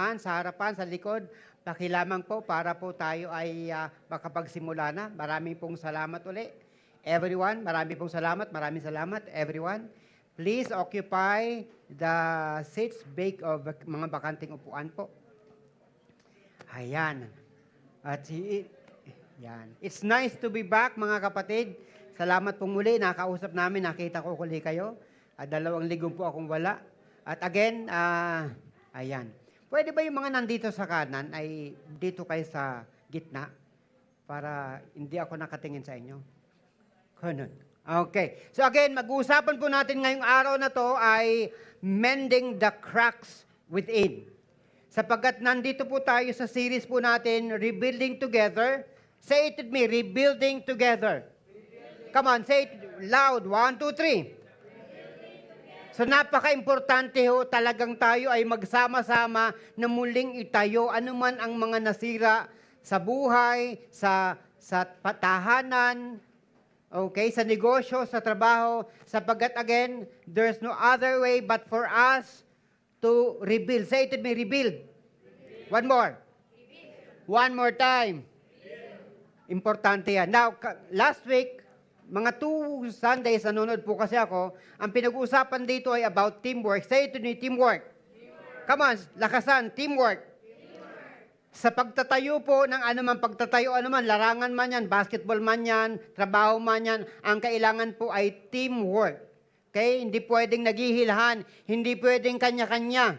unahan, sa harapan, sa likod. Pakilamang po para po tayo ay makapagsimula na. Maraming pong salamat uli. Everyone, maraming pong salamat. Maraming salamat, everyone. Please occupy the seats, mga bakanting upuan po. Ayan. Yan. It's nice to be back, mga kapatid. Salamat pong muli. Nakausap namin, nakita ko uli kayo. 2 linggo po akong wala. At again, ayan. Pwede ba yung mga nandito sa kanan ay dito kayo sa gitna? Para hindi ako nakatingin sa inyo. Ganun. Okay. So again, mag-uusapan po natin ngayong araw na to ay mending the cracks within. Sapagkat nandito po tayo sa series po natin, Rebuilding Together. Say it with me, Rebuilding Together. Come on, say it loud. 1, 2, 3. So napaka-importante ho, talagang tayo ay magsama-sama na muling itayo anuman ang mga nasira sa buhay, sa tahanan, okay, sa negosyo, sa trabaho, sapagkat again, there's no other way but for us to rebuild. Say it with me, rebuild. One more. One more time. Importante yan. Now, last week, mga 2 Sundays, nanonood po kasi ako, ang pinag-uusapan dito ay about teamwork. Say it to me, teamwork. Come on, lakasan, teamwork. Sa pagtatayo po ng anuman pagtatayo, larangan man yan, basketball man yan, trabaho man yan, ang kailangan po ay teamwork. Okay? Hindi pwedeng naghihilahan, hindi pwedeng kanya-kanya.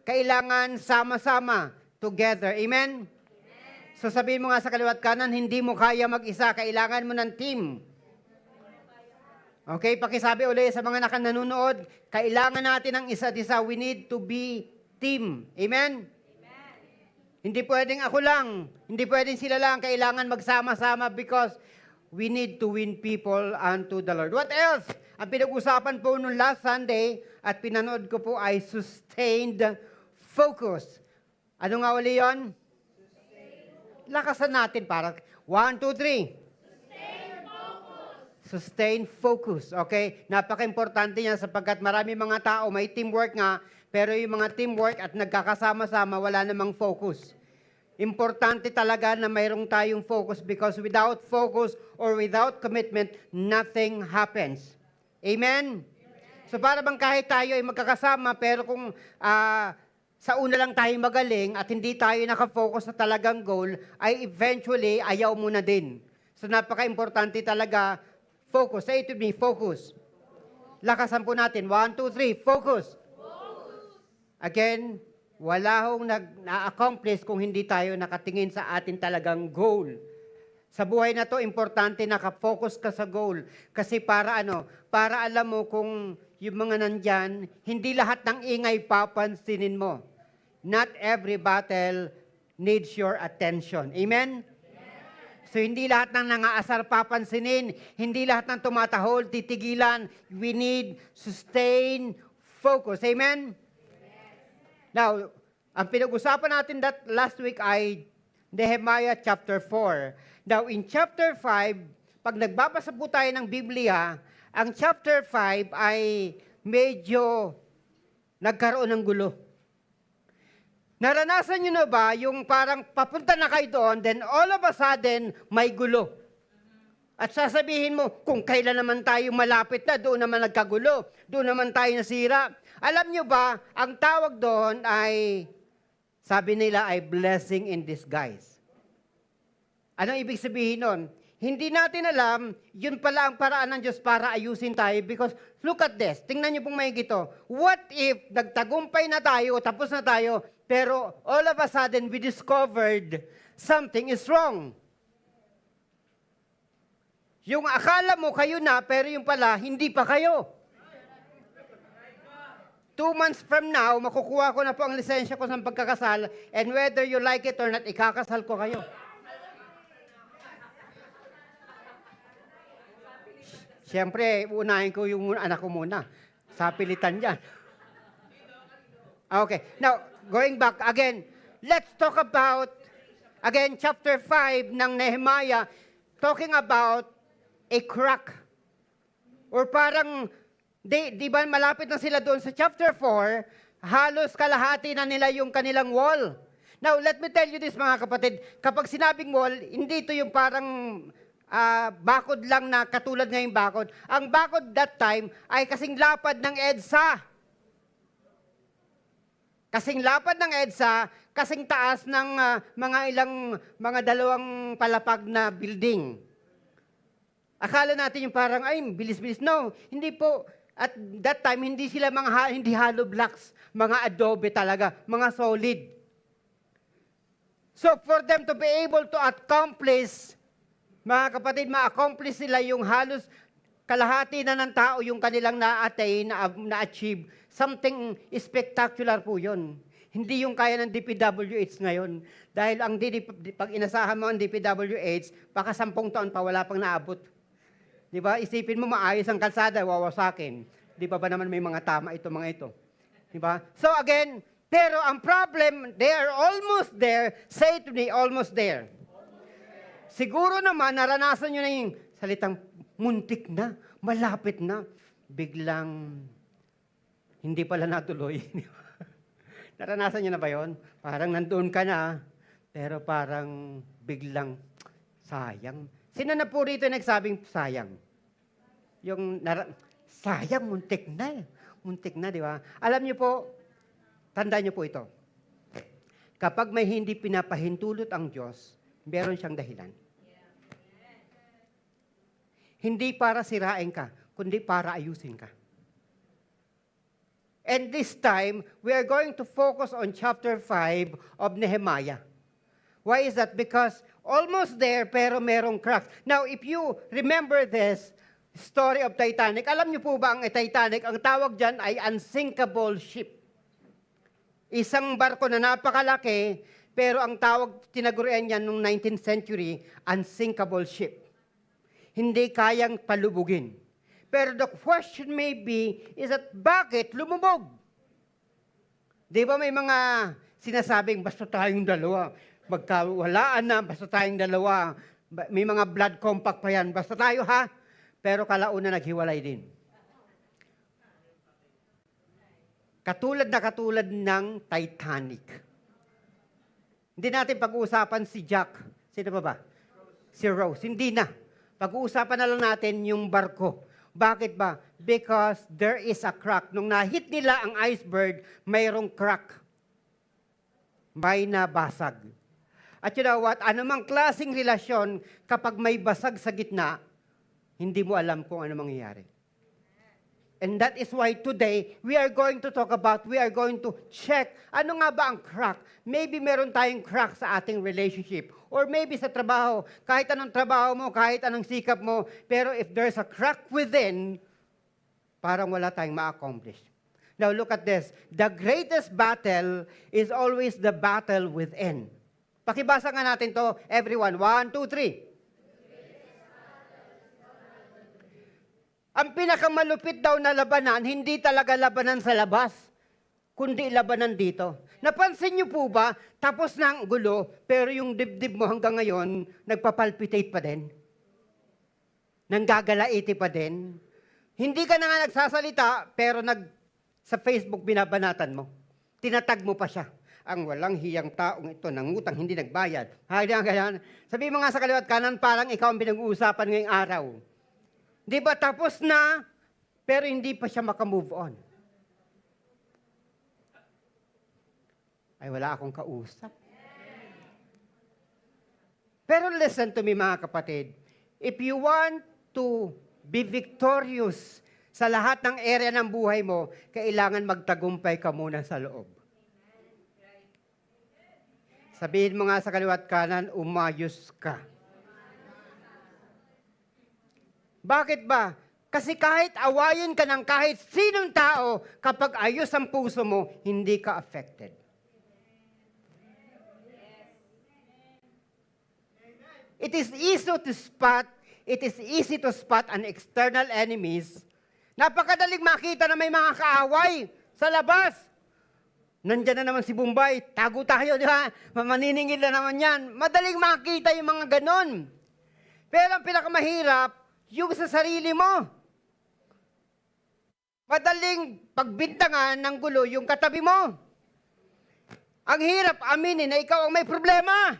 Kailangan sama-sama, together. Amen? So sabihin mo nga sa kaliwat kanan, hindi mo kaya mag-isa, kailangan mo ng team. Okay, pakisabi ulit sa mga nanonood, kailangan natin ng isa't isa. We need to be team. Amen? Amen. Hindi pwedeng ako lang, hindi pwedeng sila lang, kailangan magsama-sama because we need to win people unto the Lord. What else? Ang pinag-usapan po nung last Sunday at pinanood ko po ay sustained focus. Ano nga uli yun? Lakasan natin para 1, 2, 3. Sustain focus. Okay? Napaka-importante niya sapagkat marami mga tao, may teamwork nga, pero yung mga teamwork at nagkakasama-sama, wala namang focus. Importante talaga na mayroong tayong focus because without focus or without commitment, nothing happens. Amen? So para bang kahit tayo ay magkakasama, pero kung sa una lang tayo magaling at hindi tayo nakafocus sa talagang goal, ay eventually ayaw mo na din. So napaka-importante talaga, focus. Say it to me, focus. Lakasan po natin. 1, 2, 3, focus. Again, wala hong na-accomplish kung hindi tayo nakatingin sa atin talagang goal. Sa buhay na to, importante nakafocus ka sa goal. Kasi para para alam mo kung yung mga nandyan, hindi lahat ng ingay papansinin mo. Not every battle needs your attention. Amen? So hindi lahat ng nangaasar papansinin, hindi lahat ng tumatahol, titigilan. We need sustained focus. Amen? Now, ang pinag-usapan natin that last week ay Nehemiah chapter 4. Now, in chapter 5, pag nagbabasa po tayo ng Biblia, ang chapter 5 ay medyo nagkaroon ng gulo. Naranasan nyo na ba yung parang papunta na kayo doon, then all of a sudden, may gulo. At sasabihin mo, kung kailan naman tayo malapit na, doon naman nagkagulo, doon naman tayo nasira. Alam nyo ba, ang tawag doon ay, sabi nila ay blessing in disguise. Anong ibig sabihin nun? Hindi natin alam, yun pala ang paraan ng Diyos para ayusin tayo because look at this, tingnan nyo pong may gito. What if nagtagumpay na tayo, tapos na tayo, pero all of a sudden we discovered something is wrong. Yung akala mo kayo na, pero yung pala, hindi pa kayo. 2 months from now, makukuha ko na po ang lisensya ko sa pagkakasal and whether you like it or not, ikakasal ko kayo. Siyempre, unahin ko yung anak ko muna. Sa pilitan yan. Okay. Now, going back again, let's talk about, again, chapter 5 ng Nehemiah, talking about a crack. Or parang, di ba malapit na sila doon sa chapter 4, halos kalahati na nila yung kanilang wall. Now, let me tell you this mga kapatid, kapag sinabing wall, hindi ito yung parang bakod lang na katulad ngayong bakod. Ang bakod that time ay kasing lapad ng EDSA. Kasing lapad ng EDSA, kasing taas ng mga dalawang palapag na building. Akala natin yung parang, ay, bilis-bilis. No, hindi po. At that time, hindi sila hindi hollow blocks, mga adobe talaga, mga solid. So for them to be able to accomplish, mga kapatid, ma-accomplish sila yung halos kalahati na ng tao yung kanilang na-attain, na-achieve. Something spectacular po yun. Hindi yung kaya ng DPWH ngayon. Dahil pag inasahan mo ang DPWH, baka 10 taon pa wala pang naabot. Di ba? Isipin mo maayos ang kalsada, wawasakin. Di ba naman may mga tama mga ito? Di ba? So again, pero ang problem, they are almost there. Say to me, almost there. Siguro naman, naranasan nyo na yung salitang muntik na, malapit na, biglang hindi pala natuloy. Naranasan nyo na ba yun? Parang nandoon ka na, pero parang biglang sayang. Sino na po rito nagsabing sayang? Sayang, muntik na. Muntik na, di ba? Alam nyo po, tandaan nyo po ito. Kapag may hindi pinapahintulot ang Diyos, meron siyang dahilan. Hindi para sirain ka, kundi para ayusin ka. And this time, we are going to focus on chapter 5 of Nehemiah. Why is that? Because almost there, pero merong cracks. Now, if you remember this story of Titanic, alam niyo po ba ang Titanic, ang tawag dyan ay unsinkable ship. Isang barko na napakalaki, pero ang tawag, tinagurian niyan noong 19th century, unsinkable ship. Hindi kayang palubugin. Pero the question may be, is that bakit lumubog? Di ba may mga sinasabing, basta tayong dalawa, magkawalaan na, basta tayong dalawa, may mga blood compact pa yan, basta tayo ha, pero kalauna naghiwalay din. Katulad ng Titanic. Hindi natin pag-uusapan si Jack. Sino ba? Si Rose. Hindi na. Pag-uusapan na lang natin yung barko. Bakit ba? Because there is a crack. Nung nahit nila ang iceberg, mayroong crack. May nabasag. At you know what? Anumang klaseng relasyon, kapag may basag sa gitna, hindi mo alam kung ano mangyayari. And that is why today, we are going to check, ano nga ba ang crack? Maybe meron tayong crack sa ating relationship. Or maybe sa trabaho, kahit anong trabaho mo, kahit anong sikap mo, pero if there's a crack within, parang wala tayong ma-accomplish. Now look at this. The greatest battle is always the battle within. Pakibasa nga natin to, everyone. 1, 2, 3. Ang pinakamalupit daw na labanan, hindi talaga labanan sa labas, kundi labanan dito. Napansin niyo po ba, tapos na ang gulo, pero yung dibdib mo hanggang ngayon, nagpapalpitate pa din? Nanggagalaiti pa din? Hindi ka na nga nagsasalita, pero sa Facebook binabanatan mo. Tinatag mo pa siya. Ang walang hiyang taong ito, nangutang, hindi nagbayad. Sabi mo nga sa kaliwat kanan, parang ikaw ang pinag-uusapan ngayong araw. Di ba tapos na, pero hindi pa siya makamove on. Ay, wala akong kausap. Pero listen to me mga kapatid. If you want to be victorious sa lahat ng area ng buhay mo, kailangan magtagumpay ka muna sa loob. Sabihin mo nga sa kaliwat kanan, umayos ka. Bakit ba? Kasi kahit awayin ka ng kahit sinong tao, kapag ayos ang puso mo, hindi ka affected. It is easy to spot an external enemies. Napakadaling makita na may mga kaaway sa labas. Nandiyan na naman si Bombay, tago tayo, di ba? Maniningil na naman yan. Madaling makita yung mga ganon. Pero ang pinakamahirap, yung sa sarili mo. Madaling pagbintangan ng gulo yung katabi mo. Ang hirap aminin na ikaw ang may problema.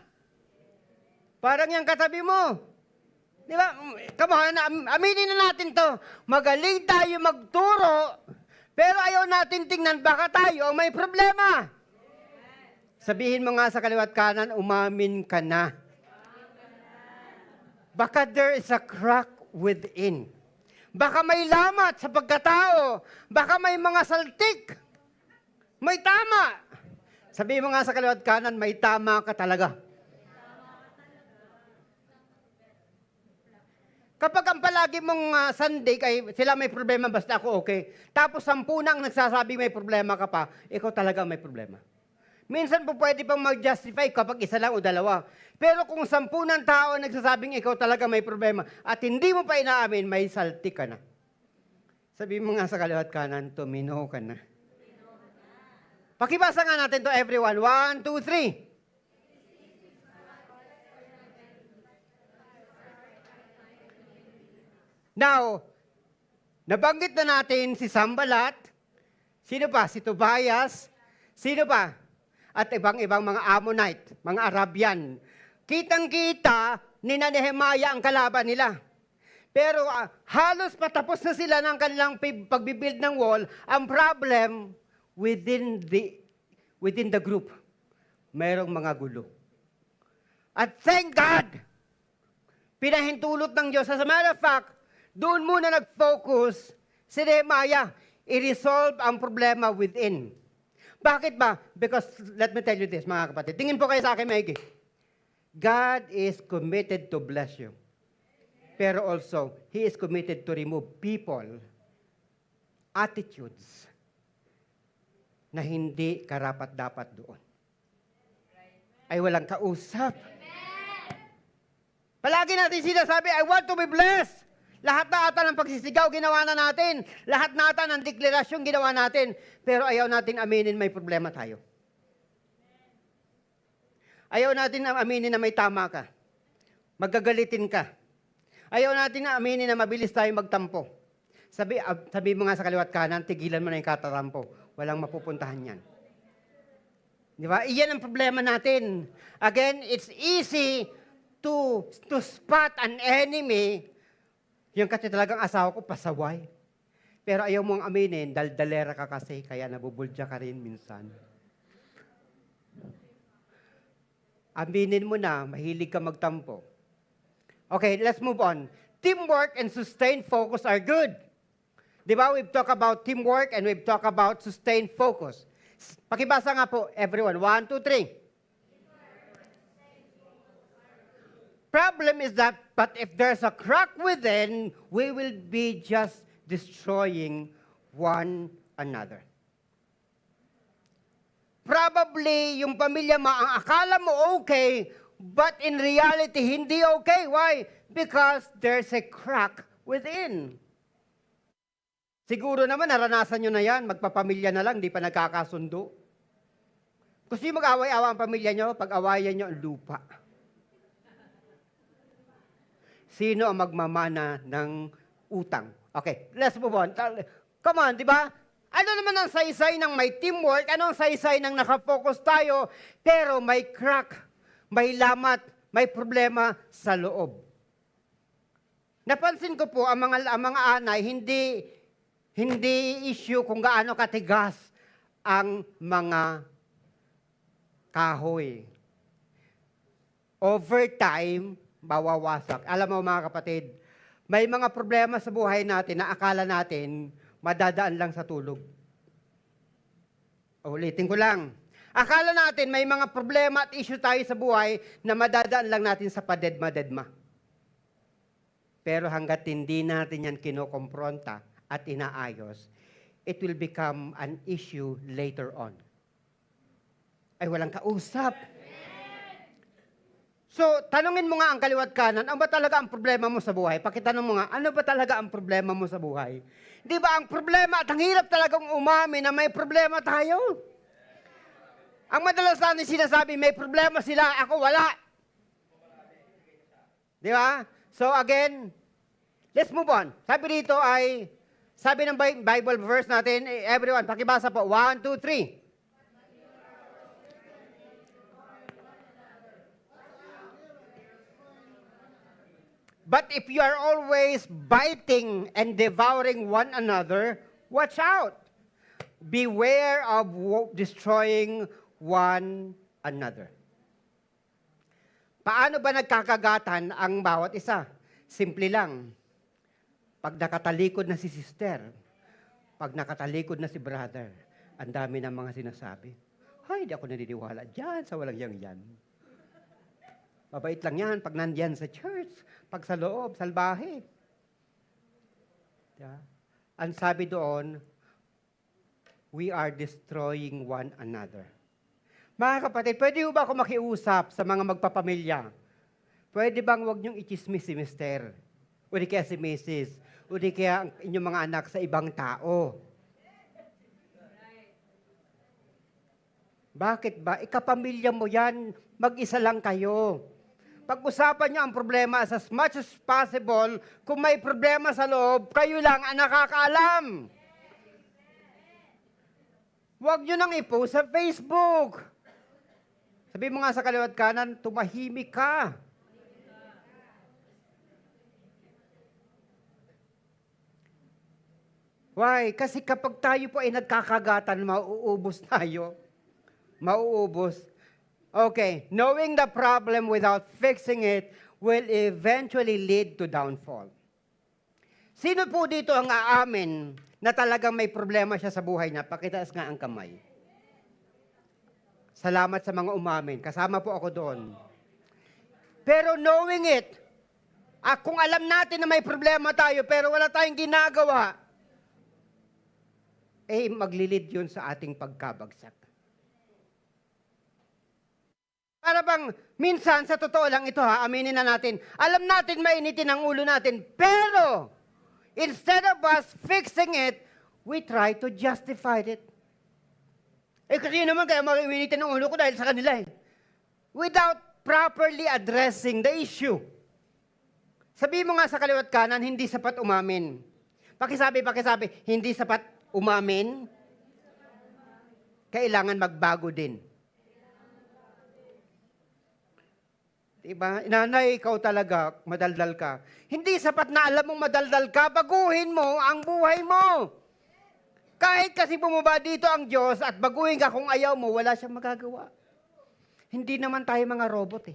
Parang yung katabi mo. Di ba? Come on, aminin na natin to. Magaling tayo magturo, pero ayaw natin tingnan baka tayo ang may problema. Sabihin mo nga sa kaliwat kanan, umamin ka na. Baka there is a crack within. Baka may lamat sa pagkatao. Baka may mga saltik. May tama. Sabihin mo nga sa kaliwat kanan, may tama ka talaga. Kapag ang palagi mong Sunday, sila may problema, basta ako okay. Tapos 10 nang nagsasabi may problema ka pa, ikaw talaga may problema. Minsan po pwede pang mag-justify kapag isa lang o dalawa. Pero kung 10 ng tao nagsasabing ikaw talaga may problema at hindi mo pa inaamin, may salti ka na. Sabi mo nga sa kaliwat kanan, tumino ka na. Pakibasa nga natin to everyone. 1, 2, 3. Now, nabanggit na natin si Sanballat, sino pa? Si Tobias, sino pa? At ibang-ibang mga Ammonite, mga Arabian. Kitang-kita ni Nehemiah ang kalaban nila. Pero halos patapos na sila ng kanilang pagbibuild ng wall. Ang problem, within the group, mayroong mga gulo. At thank God, pinahintulot ng Diyos. As a matter of fact, doon muna nag-focus si Nehemiah. I-resolve ang problema within. Bakit ba? Because, let me tell you this, mga kapatid. Tingin po kayo sa akin, Mikey. God is committed to bless you. Pero also, He is committed to remove people, attitudes, na hindi karapat-dapat doon. Ay walang kausap. Palagi natin sinasabi, I want to be blessed. Lahat na ata ng pagsisigaw, ginawa na natin. Lahat na ata ng deklarasyon, ginawa natin. Pero ayaw natin aminin may problema tayo. Ayaw natin aminin na may tama ka. Magagalitin ka. Ayaw natin na aminin na mabilis tayo magtampo. Sabi mo nga sa kaliwat kanan, tigilan mo na yung katatampo. Walang mapupuntahan yan. Di ba? Iyan ang problema natin. Again, it's easy to spot an enemy. Yung kasi talagang asawa ko, pasaway. Pero ayaw mong aminin, daldalera ka kasi, kaya nabubulja ka rin minsan. Aminin mo na, mahilig ka magtampo. Okay, let's move on. Teamwork and sustained focus are good. Di ba? We've talked about teamwork and we've talked about sustained focus. Pakibasa nga po, everyone. 1, 2, 3. Problem is that, but if there's a crack within, we will be just destroying one another. Probably, yung pamilya mo, ang akala mo okay, but in reality, hindi okay. Why? Because there's a crack within. Siguro naman, naranasan nyo na yan, magpapamilya na lang, di pa nagkakasundo. Gusto nyo mag-away-awa ang pamilya nyo, pag-awayan nyo ang lupa. Sino ang magmamana ng utang? Okay, let's move on. Come on, di ba? Ano naman ang saysay ng may teamwork? Ano ang saysay ng nakafocus tayo? Pero may crack, may lamat, may problema sa loob. Napansin ko po, ang mga anay, hindi issue kung gaano katigas ang mga kahoy. Over time, mawawasak. Alam mo mga kapatid, may mga problema sa buhay natin na akala natin madadaan lang sa tulog. Ulitin ko lang. Akala natin may mga problema at issue tayo sa buhay na madadaan lang natin sa padedma-dedma. Pero hanggat hindi natin yan kinokompronta at inaayos, it will become an issue later on. Ay walang kausap. So, tanungin mo nga ang kaliwat kanan, ano ba talaga ang problema mo sa buhay? Pakitanong mo nga, ano ba talaga ang problema mo sa buhay? Di ba ang problema at ang hirap talagang umamin na may problema tayo? Ang madalas natin sinasabi, may problema sila, ako wala. Di ba? So again, let's move on. Sabi dito ay, Sabi ng Bible verse natin, everyone, pakibasa po. 1, 2, 3. But if you are always biting and devouring one another, watch out. Beware of destroying one another. Paano ba nagkakagatan ang bawat isa? Simple lang. Pag nakatalikod na si sister, pag nakatalikod na si brother, ang dami ng mga sinasabi. Ay, di ako naniniwala dyan sa walang yan. Mabait lang yan pag nandiyan sa church, pag sa loob, salbahe. Yeah. Ang sabi doon, we are destroying one another. Mga kapatid, pwede ba ako makiusap sa mga magpapamilya? Pwede bang huwag niyong ichismis si mister? O di kaya si Mrs. O di kaya ang inyong mga anak sa ibang tao? Bakit ba? Ikapamilya mo yan, mag-isa lang kayo. Pag-usapan niyo ang problema as much as possible. Kung may problema sa loob, kayo lang ang nakakaalam. Huwag niyo nang i-post sa Facebook. Sabi mo nga sa kaliwat kanan, tumahimik ka. Why? Kasi kapag tayo po ay nagkakagatan, mauubos tayo. Mauubos. Okay, knowing the problem without fixing it will eventually lead to downfall. Sino po dito ang aamin na talagang may problema siya sa buhay niya? Pakitaas nga ang kamay. Salamat sa mga umamin. Kasama po ako doon. Pero knowing it, kung alam natin na may problema tayo pero wala tayong ginagawa, maglilid yun sa ating pagkabagsak. Para bang, minsan, sa totoo lang ito aminin na natin, alam natin mainitin ang ulo natin, pero, instead of us fixing it, we try to justify it. Kasi naman kaya mainitin ang ulo ko dahil sa kanila without properly addressing the issue. Sabi mo nga sa kaliwat kanan, hindi sapat umamin. Pakisabi, hindi sapat umamin, kailangan magbago din. Diba? Nanay, ikaw talaga, madaldal ka. Hindi sapat na alam mong madaldal ka, baguhin mo ang buhay mo. Kahit kasi bumaba dito ang Diyos at baguhin ka kung ayaw mo, wala siyang magagawa. Hindi naman tayo mga robot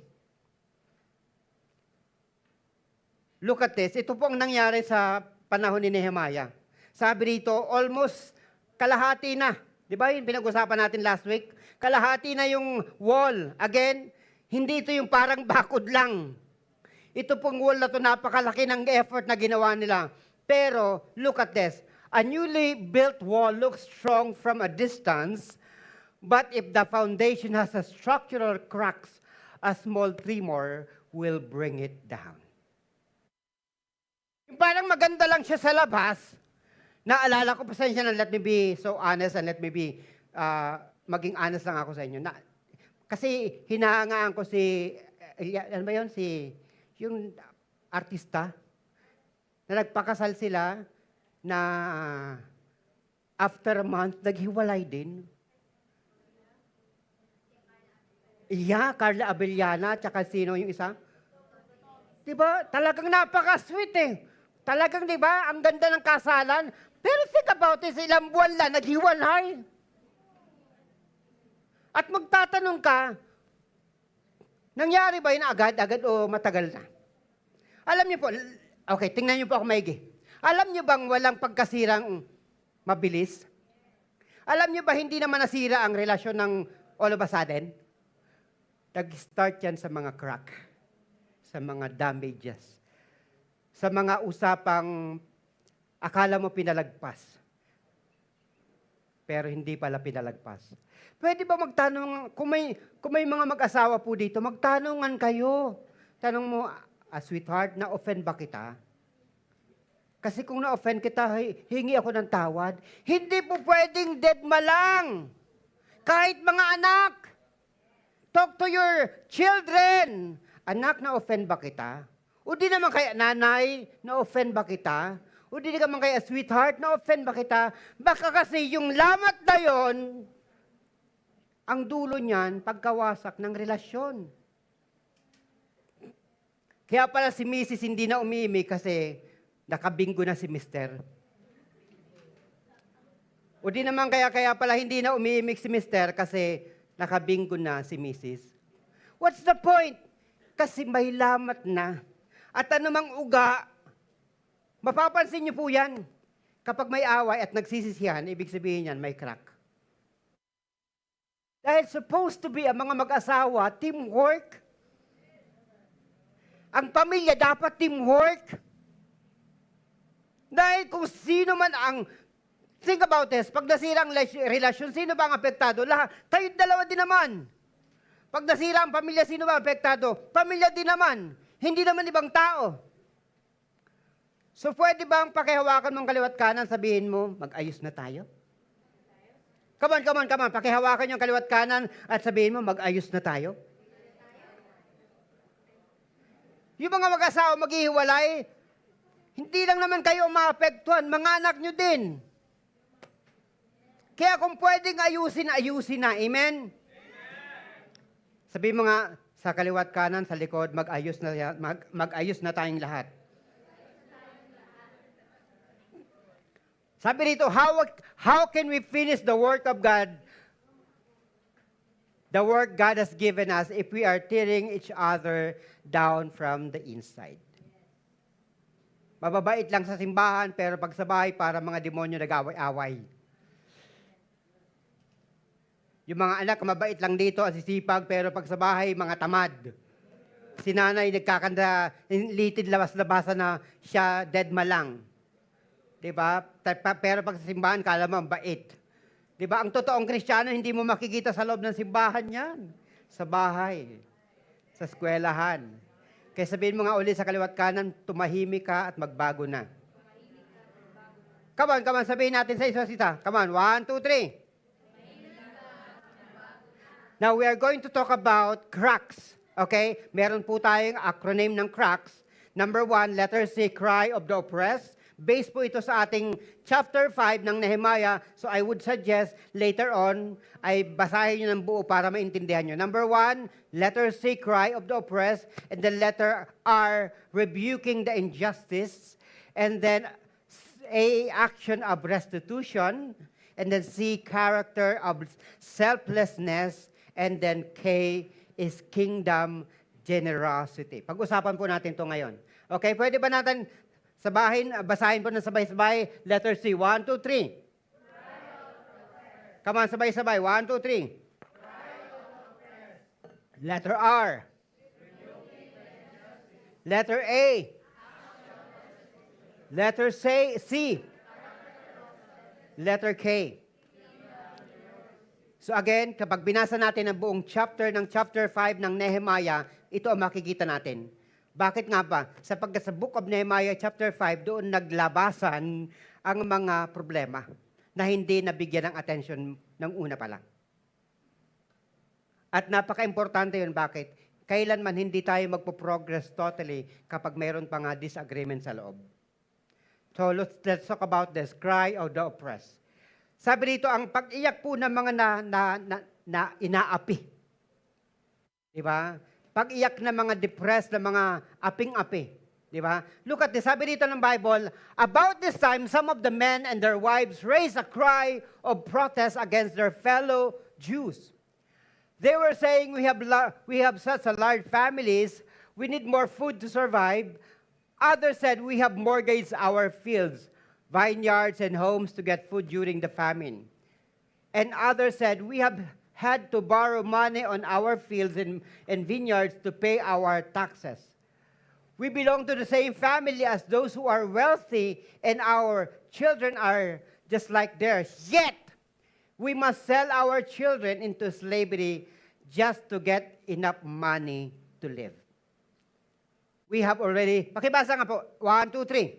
Look at this. Ito po ang nangyari sa panahon ni Nehemiah. Sabi rito, almost kalahati na. Di ba yung pinag-usapan natin last week? Kalahati na yung wall. Again, hindi ito yung parang bakod lang. Ito pong wall na ito, napakalaki ng effort na ginawa nila. Pero, look at this. A newly built wall looks strong from a distance, but if the foundation has a structural cracks, a small tremor will bring it down. Yung parang maganda lang siya sa labas, naalala ko, pasensya na, let me be so honest and let me be, maging honest lang ako sa inyo. Kasi hinahangaan ko si, ano ba yun, yung artista, na nagpakasal sila, na after a month, naghiwalay din. Yeah, Carla Abellana, tsaka sino yung isa? Diba? Talagang napaka-sweet Talagang, diba, ang ganda ng kasalan. Pero think about it, ilang buwan lang, naghiwalay. At magtatanong ka, nangyari ba yun agad-agad o matagal na? Alam niyo po, okay, tingnan niyo po ako maigi. Alam niyo bang walang pagkasirang mabilis? Alam niyo ba hindi naman nasira ang relasyon ng all of a sudden? Nag-start yan sa mga crack, sa mga damages, sa mga usapang akala mo pinalagpas, pero hindi pala pinalagpas. Pwede ba magtanong, kung may mga mag-asawa po dito, magtanungan kayo. Tanong mo, sweetheart, na-offend ba kita? Kasi kung na-offend kita, hingi ako ng tawad. Hindi po pwedeng deadma lang. Kahit mga anak. Talk to your children. Anak, na-offend ba kita? O di naman kaya, nanay, na-offend ba kita? O di ka man kaya, sweetheart, na-offend ba kita? Baka kasi yung lamat na yon, ang dulo niyan, pagkawasak ng relasyon. Kaya pala si Mrs. hindi na umiimik kasi nakabinggo na si Mr. O di naman kaya pala hindi na umiimik si Mr. kasi nakabinggo na si Mrs. What's the point? Kasi may lamat na. At anumang uga, mapapansin niyo po yan. Kapag may away at nagsisisihan, ibig sabihin yan, may crack. Dahil supposed to be ang mga mag-asawa, teamwork. Ang pamilya dapat teamwork. Dahil kung sino man ang, think about this, pag nasira ang relasyon, sino ba ang apektado? Lahat. Tayong dalawa din naman. Pag nasira ang pamilya, sino ba ang apektado? Pamilya din naman. Hindi naman ibang tao. So pwede ba ang pakihawakan mong kaliwat kanan, sabihin mo, mag-ayos na tayo? Come on. Pakihawakan yung kaliwat kanan at sabihin mo, mag-ayos na tayo. Yung mga mag-asawa maghihiwalay, hindi lang naman kayo maapektuhan, mga anak nyo din. Kaya kung pwedeng ayusin na. Amen? Sabihin mo nga, sa kaliwat kanan, sa likod, mag-ayos na tayong lahat. Sabi rito, how can we finish the work of God, the work God has given us, if we are tearing each other down from the inside? Mababait lang sa simbahan, pero pag sa bahay, para mga demonyo nag-away-away. Yung mga anak, mabait lang dito, asisipag, pero pag sa bahay, mga tamad. Si nanay, nagkakanda, litid labas-labasan na siya, dead ma lang. Diba? Pero pag sa simbahan, kala mo, bait. Diba? Ang totoong Kristiyano, hindi mo makikita sa loob ng simbahan yan. Sa bahay. Sa eskwelahan. Kaya sabihin mo nga uli sa kaliwat kanan, tumahimik ka at magbago na. Come on, sabihin natin sa isa. Come on, 1, 2, 3. Now, we are going to talk about cracks. Okay? Meron po tayong acronym ng cracks. Number 1, letter C, cry of the oppressed. Based po ito sa ating chapter 5 ng Nehemiah. So I would suggest later on ay basahin nyo ng buo para maintindihan nyo. Number 1, letter C, cry of the oppressed. And then letter R, rebuking the injustice. And then A, action of restitution. And then C, character of selflessness. And then K is kingdom generosity. Pag-usapan po natin ito ngayon. Okay, pwede ba natin basahin po ng sabay-sabay, letter C, 1, 2, 3. Come on, sabay-sabay, 1, 2, 3. Letter R. Letter A. Letter C. Letter K. So again, kapag binasa natin ang buong chapter ng chapter 5 ng Nehemiah, ito ang makikita natin. Bakit nga ba? Sapagkat sa Book of Nehemiah chapter 5, doon naglabasan ang mga problema na hindi nabigyan ng attention ng una pa lang. At napaka-importante yun. Bakit? Kailanman hindi tayo magpo-progress totally kapag mayroon pa nga disagreement sa loob. So let's talk about this, cry of the oppressed. Sabi dito, ang pag-iyak po ng mga na inaapi. Diba? Pag-iyak ng mga depressed, ng mga aping-api. Diba? Look at this. Sabi dito ng Bible, about this time, some of the men and their wives raised a cry of protest against their fellow Jews. They were saying, we have such a large families, we need more food to survive. Others said, we have mortgaged our fields, vineyards, and homes to get food during the famine. And others said, we have had to borrow money on our fields and vineyards to pay our taxes. We belong to the same family as those who are wealthy, and our children are just like theirs. Yet, we must sell our children into slavery just to get enough money to live. We have already, pakibasa nga po, 1, 2, 3.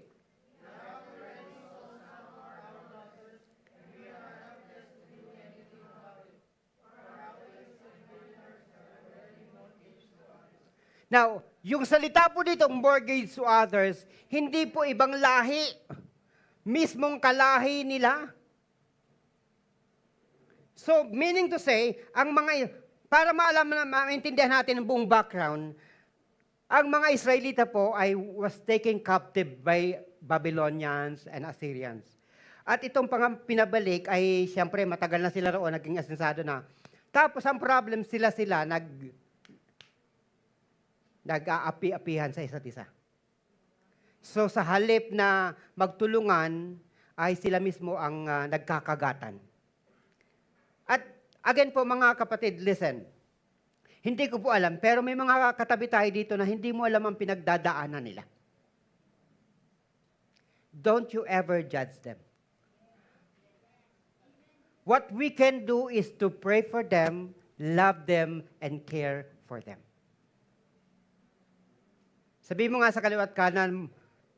Now, yung salita po dito, mortgage to others, hindi po ibang lahi. mismong kalahi nila. So, meaning to say, para maintindihan natin ang buong background, ang mga Israelita po ay was taken captive by Babylonians and Assyrians. At itong pinabalik ay siyempre matagal na sila roon, naging asensado na. Tapos ang problem sila nag-aapi-apihan sa isa't isa. So sa halip na magtulungan, ay sila mismo ang nagkakagatan. At again po mga kapatid, listen. Hindi ko po alam, pero may mga katabi tayo dito na hindi mo alam ang pinagdadaanan nila. Don't you ever judge them. What we can do is to pray for them, love them, and care for them. Sabi mo nga sa kaliwat kanan,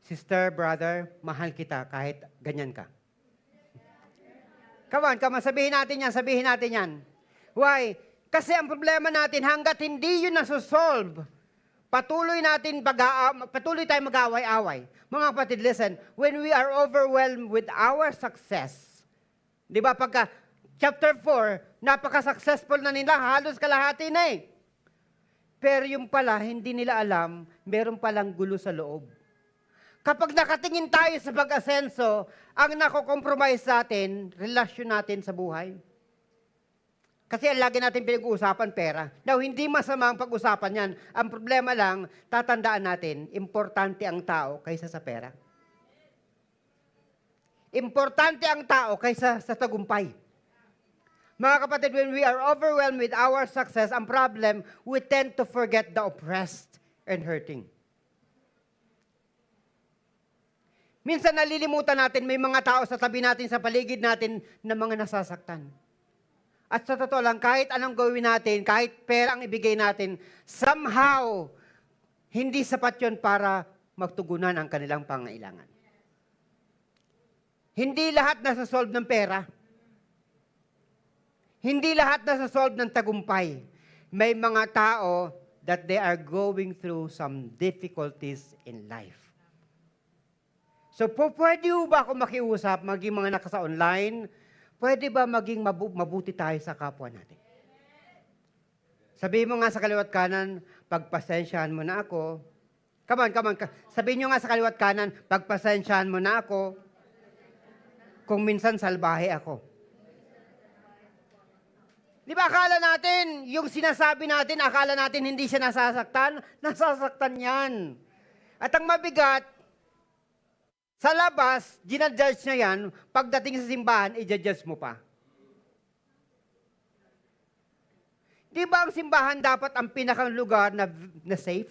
sister, brother, mahal kita kahit ganyan ka. Come on, sabihin natin yan. Why? Kasi ang problema natin, hanggat hindi yun nasusolve, patuloy tayong mag-away-away. Mga kapatid, listen, when we are overwhelmed with our success, di ba, pagka chapter 4, napaka-successful na nila, halos kalahati na eh. Pero yung pala, hindi nila alam, meron palang gulo sa loob. Kapag nakatingin tayo sa pag-asenso, ang nako-compromise natin, relasyon natin sa buhay. Kasi lagi natin pinag-uusapan pera. Now, hindi masama ang pag-usapan yan. Ang problema lang, tatandaan natin, importante ang tao kaysa sa pera. Importante ang tao kaysa sa tagumpay. Mga kapatid, when we are overwhelmed with our success, ang problem, we tend to forget the oppressed and hurting. Minsan nalilimutan natin, may mga tao sa tabi natin, sa paligid natin, na mga nasasaktan. At sa totoo lang, kahit anong gawin natin, kahit pera ang ibigay natin, somehow, hindi sapat yun para magtugunan ang kanilang pangailangan. Hindi lahat nasa-solve ng pera. Hindi lahat nasa-solve ng tagumpay. May mga tao that they are going through some difficulties in life. So, pwede ba ako makiusap, maging mga nakasa-online? Pwede ba maging mabuti tayo sa kapwa natin? Sabihin mo nga sa kaliwat kanan, pagpasensyahan mo na ako. Come on. Sabihin nyo nga sa kaliwat kanan, pagpasensyahan mo na ako. Kung minsan salbahe ako. Di ba akala natin, yung sinasabi natin, akala natin hindi siya nasasaktan? Nasasaktan yan. At ang mabigat, sa labas, ginadjudge na yan, pagdating sa simbahan, i-judge mo pa. Di ba ang simbahan dapat ang pinakang lugar na safe?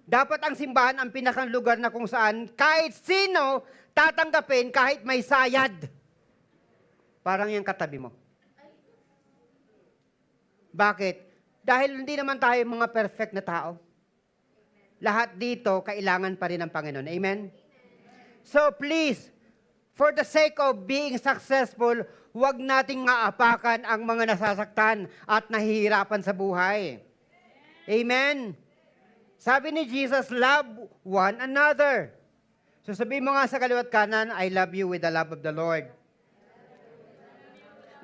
Dapat ang simbahan ang pinakang lugar na kung saan kahit sino tatanggapin kahit may sayad. Parang yung katabi mo. Bakit? Dahil hindi naman tayo mga perfect na tao. Lahat dito, kailangan pa rin ng Panginoon. Amen? So please, for the sake of being successful, huwag nating maapakan ang mga nasasaktan at nahihirapan sa buhay. Amen? Sabi ni Jesus, love one another. So sabihin mo nga sa kaliwat kanan, I love you with the love of the Lord.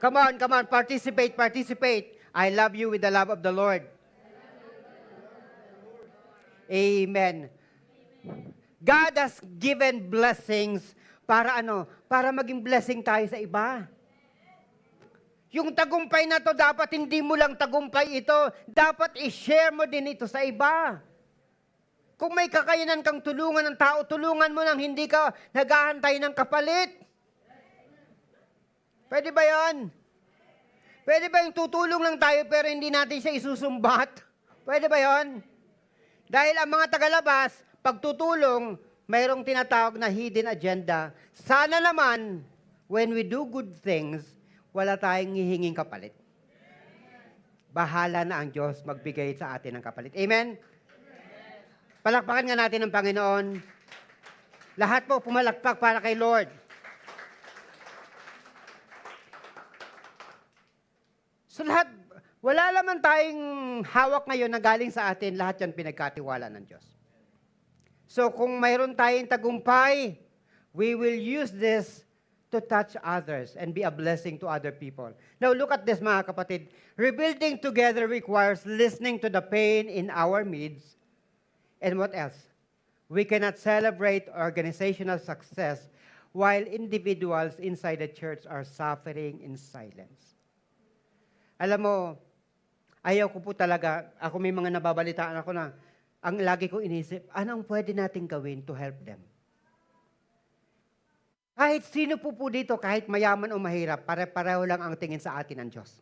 Come on, participate. I love you with the love of the Lord. Amen. God has given blessings para ano? Para maging blessing tayo sa iba. Yung tagumpay na to, dapat hindi mo lang tagumpay ito. Dapat i-share mo din ito sa iba. Kung may kakayanan kang tulungan ng tao, tulungan mo nang hindi ka naghahantay ng kapalit. Pwede ba yan? Pwede ba yung tutulong lang tayo pero hindi natin siya isusumbat? Pwede ba yan? Dahil ang mga tagalabas, pagtutulong, mayroong tinatawag na hidden agenda. Sana naman, when we do good things, wala tayong hihinging kapalit. Bahala na ang Diyos magbigay sa atin ng kapalit. Amen? Palakpakan nga natin ang Panginoon. Lahat po pumalakpak para kay Lord. So lahat, wala naman tayong hawak ngayon na galing sa atin, lahat yan pinagkatiwala ng Diyos. So kung mayroon tayong tagumpay, we will use this to touch others and be a blessing to other people. Now, look at this, mga kapatid. Rebuilding together requires listening to the pain in our midst. And what else? We cannot celebrate organizational success while individuals inside the church are suffering in silence. Alam mo, ayaw ko po talaga, ako may mga nababalitaan ako na, ang lagi ko inisip, anong pwede natin gawin to help them? Kahit sino po dito, kahit mayaman o mahirap, pare-pareho lang ang tingin sa atin ng Diyos.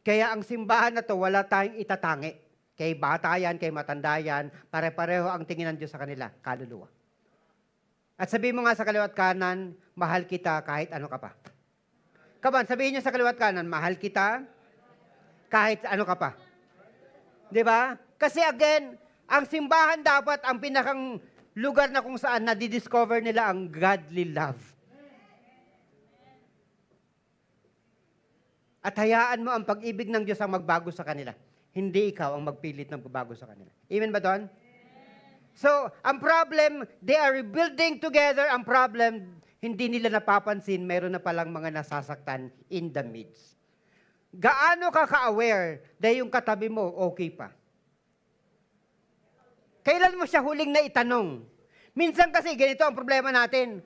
Kaya ang simbahan na to, wala tayong itatangi. Kay bata yan, kay matanda yan, pare-pareho ang tingin ng Diyos sa kanila, kaluluwa. At sabihin mo nga sa kaliwat kanan, mahal kita kahit ano ka pa. Come on, sabihin nyo sa kaliwat kanan, mahal kita kahit ano ka pa. Di ba? Kasi again, ang simbahan dapat ang pinakang lugar na kung saan nadidiscover nila ang godly love. At hayaan mo ang pag-ibig ng Diyos ang magbago sa kanila. Hindi ikaw ang magpilit ng pagbago sa kanila. Amen ba doon? So, ang problem, they are rebuilding together. Ang problem, hindi nila napapansin, meron na palang mga nasasaktan in the midst. Gaano ka ka-aware na yung katabi mo, okay pa? Kailan mo siya huling na itanong? Minsan kasi, ganito ang problema natin.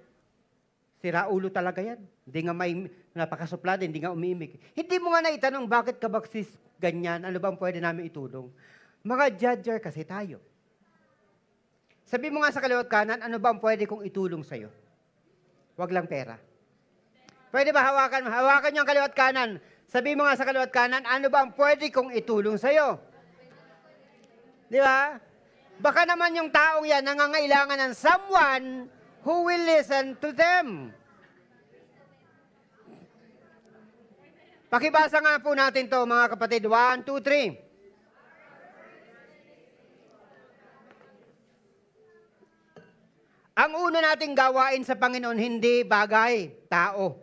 Sira ulo talaga yan. Hindi nga may napakasuplado, hindi nga umiimik. Hindi mo nga naitanong, bakit ka baksis ganyan? Ano bang pwede namin itulong? Mga judger kasi tayo. Sabi mo nga sa kaliwat kanan, ano bang pwede kong itulong sa'yo? Huwag lang pera. Pwede ba hawakan niyo ang kaliwat kanan? Sabi mo nga sa kaliwat kanan, ano bang pwede kong itulong sa'yo? Di ba? Baka naman yung taong yan nangangailangan ng someone who will listen to them. Pakibasa nga po natin to, mga kapatid. 1, 2, 3. Ang una nating gawain sa Panginoon, hindi bagay, tao.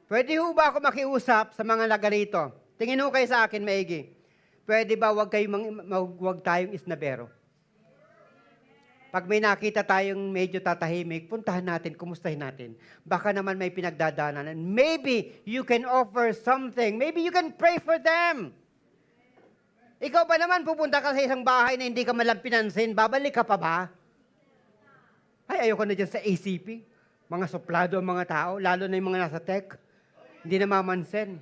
Pwede ho ba ako makiusap sa mga nagarito? Tingin ho kayo sa akin, maigi. Pwede ba wag tayong isnabero? Pag may nakita tayong medyo tatahimik, puntahan natin, kumustahin natin. Baka naman may pinagdadaanan. Maybe you can offer something. Maybe you can pray for them. Ikaw ba naman pupunta ka sa isang bahay na hindi ka malang pinansin, babalik ka pa ba? Ay, ayoko na dyan sa ACP. Mga suplado ang mga tao, lalo na yung mga nasa tech. Hindi na mamansin.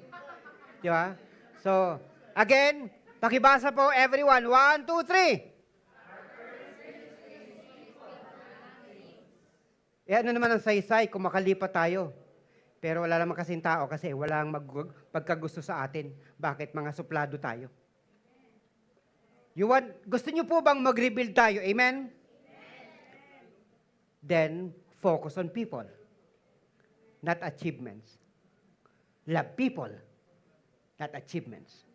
Di ba? So, again, pakibasa po everyone. 1, 2, 3. Ano naman ang saysay kung makalipat tayo? Pero wala naman kasing tao kasi walang pagkagusto sa atin. Bakit? Mga suplado tayo. Gusto niyo po bang mag-rebuild tayo? Amen? Then, focus on people, not achievements. Love people, not achievements.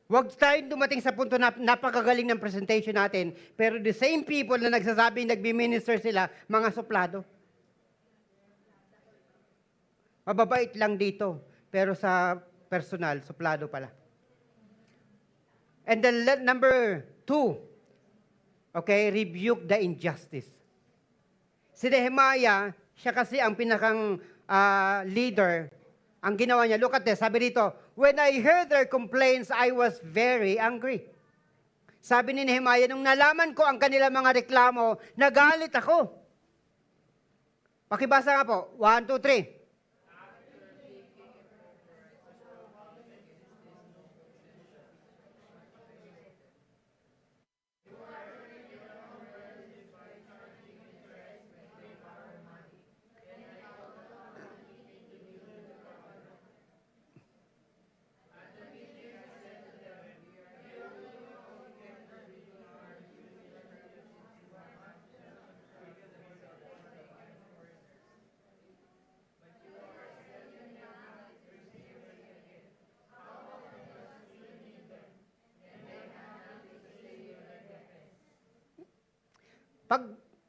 Huwag tayong dumating sa punto na napakagaling ng presentation natin, pero the same people na nagsasabing nagbi-minister sila, mga suplado. Mababait lang dito, pero sa personal, suplado pala. And then number 2, okay, rebuke the injustice. Si Nehemiah, siya kasi ang pinakang leader. Ang ginawa niya, look at this, sabi dito, when I heard their complaints, I was very angry. Sabi ni Nehemiah, nung nalaman ko ang kanilang mga reklamo, nagalit ako. Pakibasa nga po, 1, 2, 3.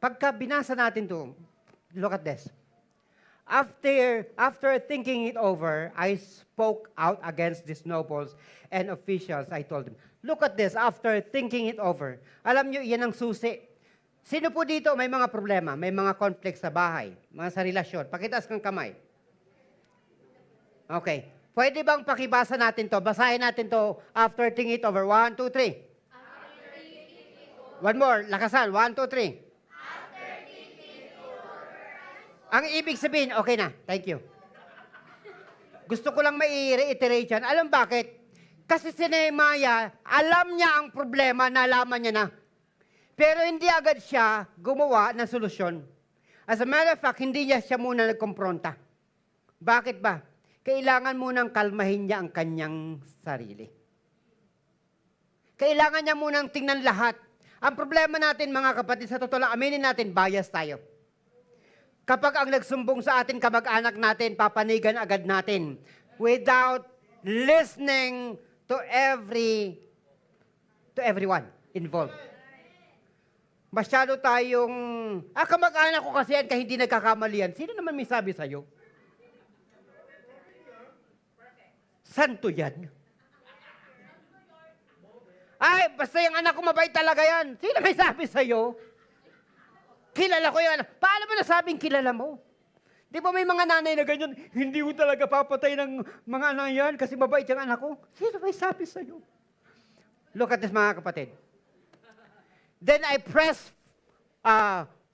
Pagka binasa natin to, look at this. After thinking it over, I spoke out against these nobles and officials. I told them, Look at this, after thinking it over. Alam nyo, yan ang susi. Sino po dito may mga problema, may mga conflict sa bahay, mga sa relasyon? Pakitaas kang kamay. Okay. Pwede bang pakibasa natin to? Basahin natin to after thinking it over. 1, 2, 3. One more. Lakasan. 1, 2, 3. Ang ibig sabihin, okay na. Thank you. Gusto ko lang mai-reiterate yan. Alam bakit? Kasi si Nehemiah, alam niya ang problema, nalaman niya na. Pero hindi agad siya gumawa ng solusyon. As a matter of fact, hindi niya siya muna nagkompronta. Bakit ba? Kailangan munang kalmahin niya ang kanyang sarili. Kailangan niya munang tingnan lahat. Ang problema natin, mga kapatid, sa totoo lang, aminin natin, bias tayo. Kapag ang nagsumbong sa atin, kamag-anak natin, papanigan agad natin without listening to everyone involved. Masyado tayong, kamag-anak ko kasi yan, kaya hindi nagkakamali yan. Sino naman may sabi sa'yo? Santo yan. Ay, basta yung anak ko mabait talaga yan. Sino may sabi sa'yo? Kilala ko yan. Paano ba nasabing kilala mo? Di ba may mga nanay na ganyan, hindi ko talaga papatay ng mga anak yan kasi mabait yung anak ko? Sino may sabi sa'yo? Look at this, mga kapatid. Then I press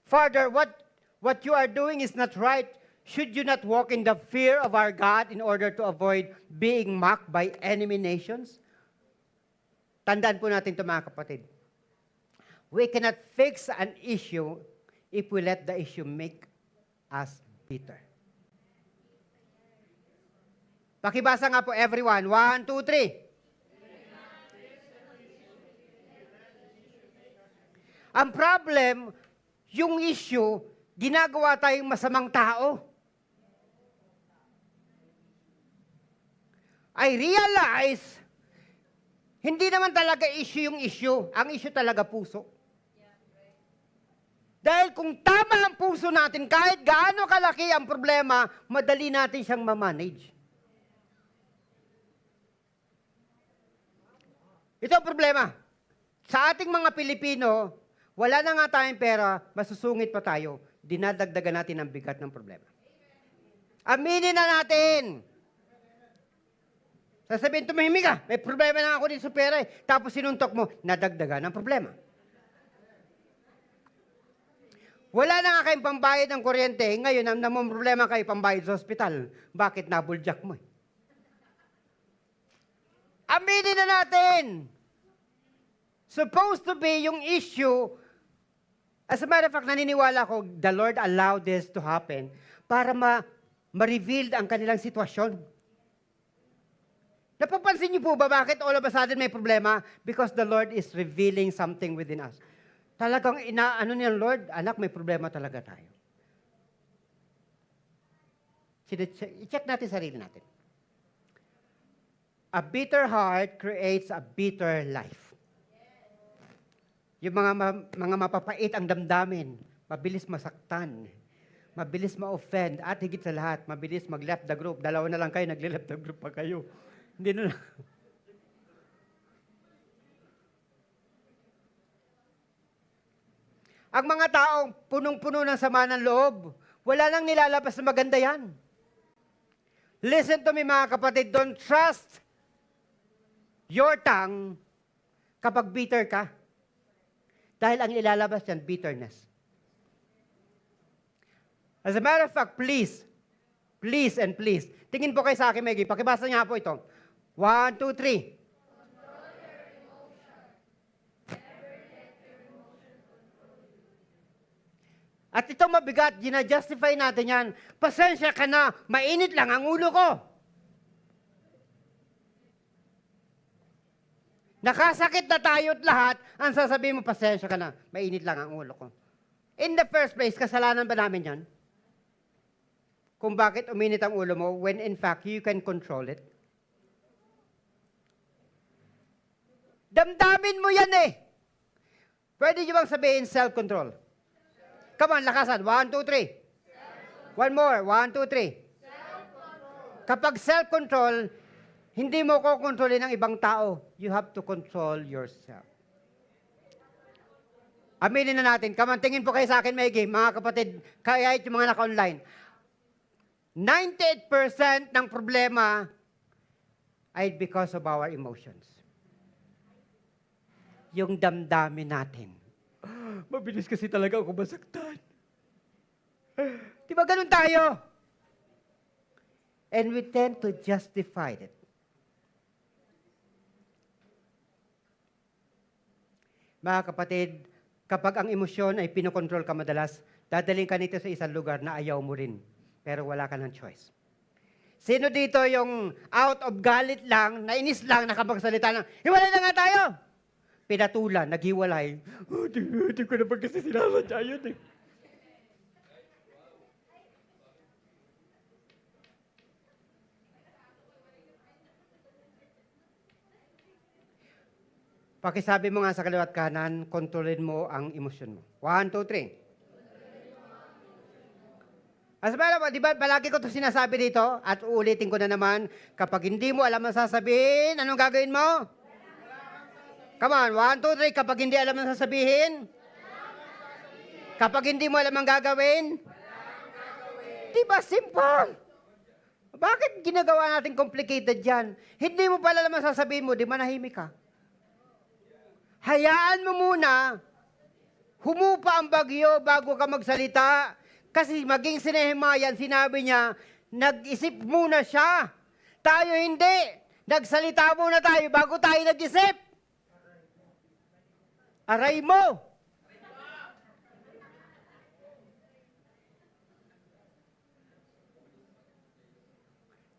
further, what you are doing is not right. Should you not walk in the fear of our God in order to avoid being mocked by enemy nations? Tandaan po natin ito, mga kapatid. We cannot fix an issue if we let the issue make us bitter. Pakibasa nga po, everyone. 1, 2, 3. Ang problem, yung issue, ginagawa tayong masamang tao. I realize, hindi naman talaga issue yung issue. Ang issue talaga puso. Dahil kung tama ang puso natin, kahit gaano kalaki ang problema, madali natin siyang ma-manage. Ito ang problema. Sa ating mga Pilipino, wala na nga tayong pera, masusungit pa tayo, dinadagdagan natin ang bigat ng problema. Aminin na natin. Sasabihin, tumahimik ka, may problema na ako dito sa pera. Tapos sinuntok mo, nadagdagan ang problema. Wala na nga kayong pambayad ng kuryente. Ngayon, namang problema kayo pambayad sa ospital. Bakit nabuljak mo? Aminin na natin. Supposed to be yung issue. As a matter of fact, naniniwala ko, the Lord allowed this to happen para ma-reveal ang kanilang sitwasyon. Napapansin niyo po ba bakit all of a sudden may problema? Because the Lord is revealing something within us. Talagang inaano niya, Lord, anak, may problema talaga tayo. I-check natin sarili natin. A bitter heart creates a bitter life. Yung mga mapapait ang damdamin, mabilis masaktan, mabilis ma-offend, at higit sa lahat, mabilis mag-left the group. Dalawa na lang kayo, nag-left the group pa kayo. Hindi na. Ang mga taong punong-puno ng sama ng loob, wala nang nilalabas na maganda yan. Listen to me, mga kapatid, don't trust your tongue kapag bitter ka. Dahil ang ilalabas yan, bitterness. As a matter of fact, please, and please, tingin po kayo sa akin, Maggie, pakibasa niya po ito. 1, 2, 3. At ito mabigat, ginajustify natin yan. Pasensya ka na, mainit lang ang ulo ko. Nakasakit na tayo't lahat, ang sasabihin mo, pasensya ka na, mainit lang ang ulo ko. In the first place, kasalanan ba namin yan? Kung bakit uminit ang ulo mo, when in fact, you can control it. Damdamin mo yan eh. Pwede nyo bang sabihin self-control? Come on, lakasan. 1, 2, 3. One more. 1, 2, 3. Kapag self-control, Hindi mo kokontrolin ng ibang tao. You have to control yourself. Aminin na natin. Kamantingin po kayo sa akin, Maigi, mga kapatid, kaya yung mga naka-online. 98% ng problema ay because of our emotions. Yung damdamin natin. Mabilis kasi talaga ako masaktan. Di ba ganun tayo? And we tend to justify it. Mga kapatid, kapag ang emosyon ay pinokontrol ka madalas, dadaling ka nito sa isang lugar na ayaw mo rin. Pero wala ka ng choice. Sino dito yung out of galit lang, nainis lang, nakapagsalita lang, hiwalay na nga tayo! Pinatulan, naghiwalay. Hindi ko naman kasi sinasadya yun eh. Pakisabi mo nga sa kaliwat kanan, kontrolin mo ang emosyon mo. 1, 2, 3. As di ba, palagi ko ito sinasabi dito, at uulitin ko na naman, kapag hindi mo alam ang sasabihin, anong gagawin mo? Come on, 1, 2, 3. Kapag hindi alam ang sasabihin, kapag hindi mo alam ang gagawin, di ba simple? Bakit ginagawa natin complicated yan? Hindi mo pala alam ang sasabihin mo, di manahimik ka. Hayaan mo muna, humupa ang bagyo bago ka magsalita. Kasi maging si Nehemiah, sinabi niya, nag-isip muna siya. Tayo hindi. Nagsalita muna tayo bago tayo nag-isip. Aray mo.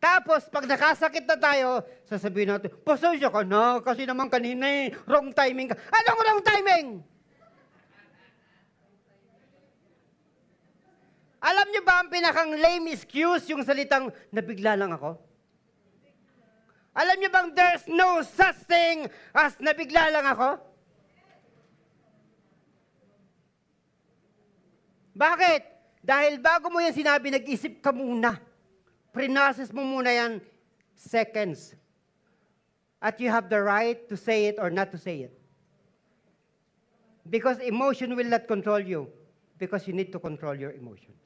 Tapos, pag nakasakit na tayo, sasabihin natin, pasensya ka na, kasi naman kanina wrong timing ka. Anong wrong timing? Alam niyo ba ang pinakang lame excuse yung salitang, nabigla lang ako? Alam niyo bang there's no such thing as nabigla lang ako? Bakit? Dahil bago mo yan sinabi, nag-isip ka muna. Pre-process mo muna yan seconds. At you have the right to say it or not to say it. Because emotion will not control you. Because you need to control your emotions.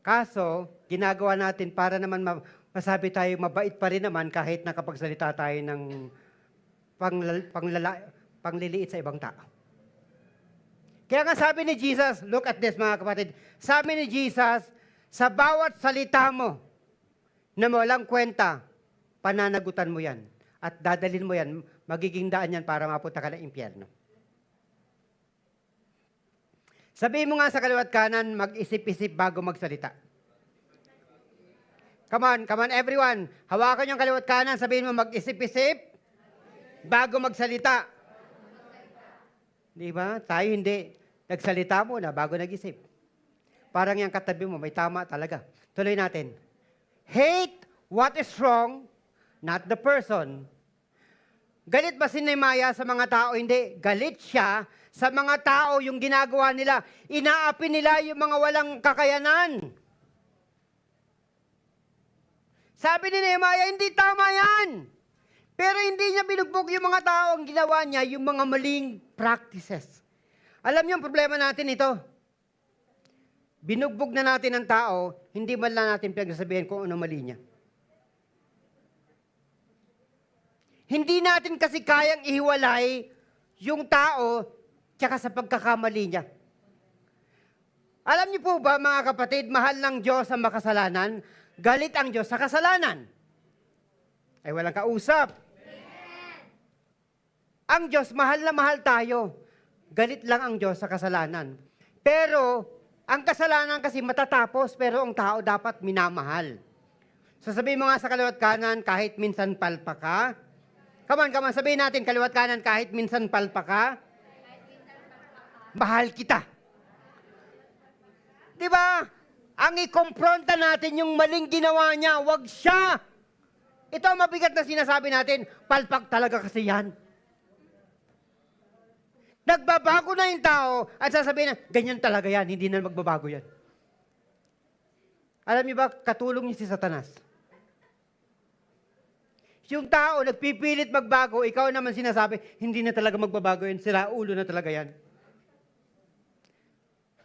Kaso, ginagawa natin para naman masabi tayo mabait pa rin naman kahit nakapagsalita tayo ng pangliliit sa ibang tao. Kaya nga sabi ni Jesus, look at this mga kapatid, sabi ni Jesus, sa bawat salita mo na walang kwenta, pananagutan mo yan. At dadalhin mo yan, magiging daan yan para mapunta ka ng impyerno. Sabihin mo nga sa kaliwat kanan, mag-isip-isip bago magsalita. Come on everyone. Hawakan yung kaliwat kanan, sabihin mo mag-isip-isip bago magsalita. Di ba? Tayo hindi. Nagsalita muna bago nag-isip. Parang yung katabi mo, may tama talaga. Tuloy natin. Hate what is wrong, not the person. Galit ba si Nehemiah sa mga tao? Hindi. Galit siya sa mga tao yung ginagawa nila. Inaapi nila yung mga walang kakayanan. Sabi ni Nehemiah, hindi tama yan. Pero hindi niya binugbog yung mga tao. Ang ginawa niya, yung mga maling practices. Alam niyo ang problema natin ito. Binugbog na natin ang tao, hindi man lang natin pinagsasabihin kung ano mali niya. Hindi natin kasi kayang ihiwalay yung tao tsaka sa pagkakamali niya. Alam niyo po ba mga kapatid, mahal ng Diyos ang makasalanan, galit ang Diyos sa kasalanan. Ay walang kausap. Ang Diyos, mahal na mahal tayo. Galit lang ang Diyos sa kasalanan. Pero, ang kasalanan kasi matatapos, pero ang tao dapat minamahal. Sasabihin mo nga sa kaliwat kanan, kahit minsan palpa ka. Come on, sabihin natin, kaliwat kanan, kahit minsan palpa ka. Mahal kita. Di ba? Ang ikompronta natin yung maling ginawa niya, wag siya. Ito ang mabigat na sinasabi natin, palpak talaga kasi yan. Nagbabago na yung tao at sasabihin na, ganyan talaga yan, hindi na magbabago yan. Alam niyo ba, katulong niya si Satanas. Yung tao, nagpipilit magbago, ikaw naman sinasabi, hindi na talaga magbabago yan, sira ulo na talaga yan.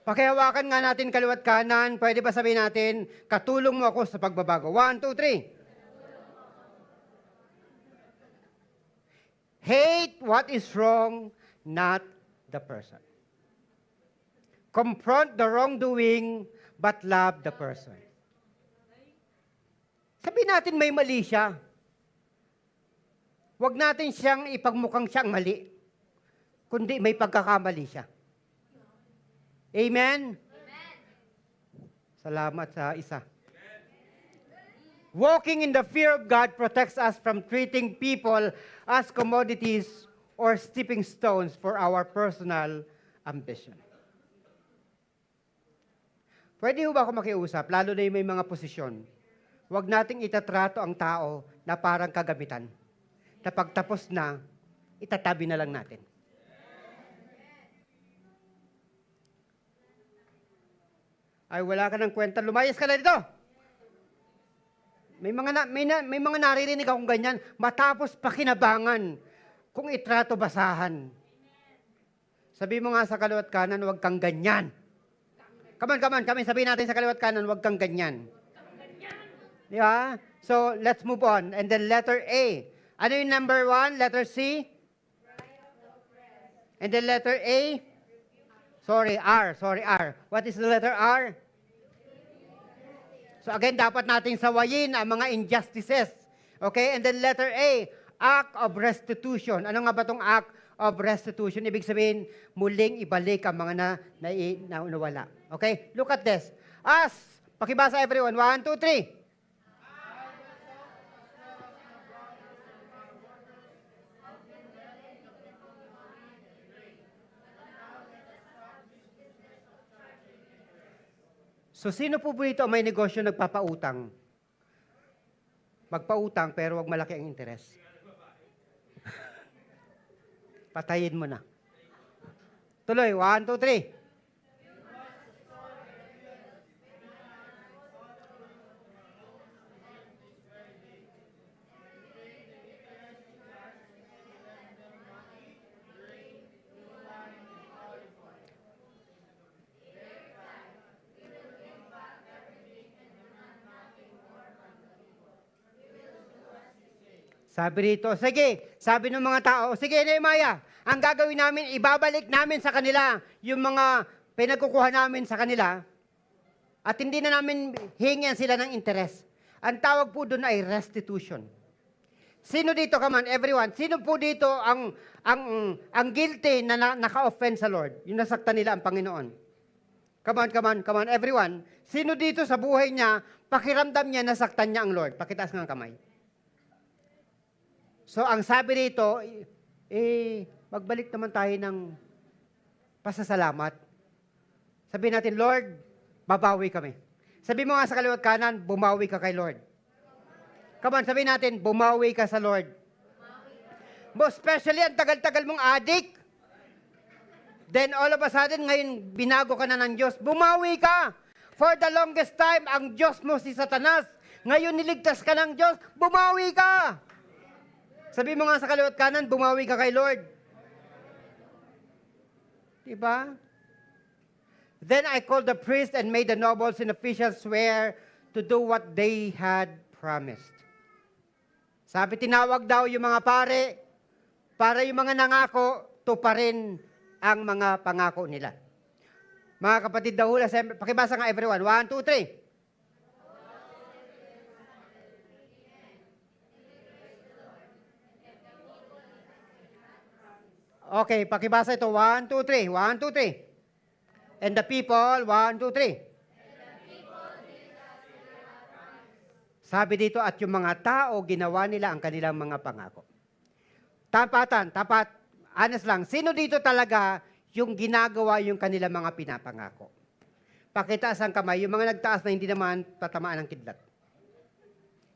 Pakihawakan nga natin kaliwat kanan, pwede ba sabihin natin, katulong mo ako sa pagbabago. 1, 2, 3. Hate what is wrong, not the person. Confront the wrongdoing, but love the person. Sabihin natin may mali siya. Huwag natin siyang ipagmukhang siyang mali, kundi may pagkakamali siya. Amen? Salamat sa isa. Walking in the fear of God protects us from treating people as commodities or stepping stones for our personal ambition. Pwede ho ba ako makiusap, lalo na yung may mga posisyon? Huwag nating itatrato ang tao na parang kagamitan. Na pagtapos na, itatabi na lang natin. Ay, wala ka ng kwenta, lumayas ka na dito. May mga naririnig akong ganyan, matapos pakinabangan, kung itrato basahan. Sabi mo nga sa kaliwat kanan, huwag kang ganyan. Come on, kami sabihin natin sa kaliwat kanan, huwag kang ganyan. Di ba? So, let's move on. And then letter A. Ano yung number 1? Letter C? And then letter A? R. What is the letter R? So again, dapat nating sawayin ang mga injustices. Okay? And then letter A, act of restitution. Ano nga ba itong act of restitution? Ibig sabihin, muling ibalik ang mga nawala. Okay? Look at this. As, pakibasa everyone. 1, 2, 3. So, sino po dito may negosyo nagpapautang? Magpautang pero wag malaki ang interes. Patayin mo na. Tuloy, 1, 2, 3. Sabi rito, sige, sabi ng mga tao, sige Nehemiah, ang gagawin namin, ibabalik namin sa kanila yung mga pinagkukuha namin sa kanila at hindi na namin hingyan sila ng interes. Ang tawag po doon ay restitution. Sino dito, come on, everyone, sino po dito ang guilty na naka-offend sa Lord? Yung nasaktan nila ang Panginoon. Come on, everyone. Sino dito sa buhay niya, pakiramdam niya, nasaktan niya ang Lord? Pakitaas ng kamay. So, ang sabi rito, magbalik naman tayo ng pasasalamat. Sabihin natin, Lord, babawi kami. Sabi mo nga sa kaliwat kanan, bumawi ka kay Lord. Come on, sabihin natin, bumawi ka sa Lord. Most especially, ang tagal-tagal mong addict. Then all of a sudden, ngayon, binago ka na ng Diyos. Bumawi ka! For the longest time, ang Diyos mo si Satanas. Ngayon, niligtas ka ng Diyos. Bumawi ka! Sabi mo nga sa kaliwat kanan, bumawi ka kay Lord. Diba? Then I called the priest and made the nobles and officials swear to do what they had promised. Sabi, tinawag daw yung mga pare, para yung mga nangako, tuparin ang mga pangako nila. Mga kapatid daw, pakibasa nga everyone. 1, 2, 3. Okay, pakibasa ito. 1, 2, 3. 1, 2, 3. And the people, 1, 2, 3. Sabi dito, at yung mga tao, ginawa nila ang kanilang mga pangako. Tapat. Honest lang, sino dito talaga yung ginagawa yung kanilang mga pinapangako? Pakitaas ang kamay, yung mga nagtaas na hindi naman tatamaan ng kidlat.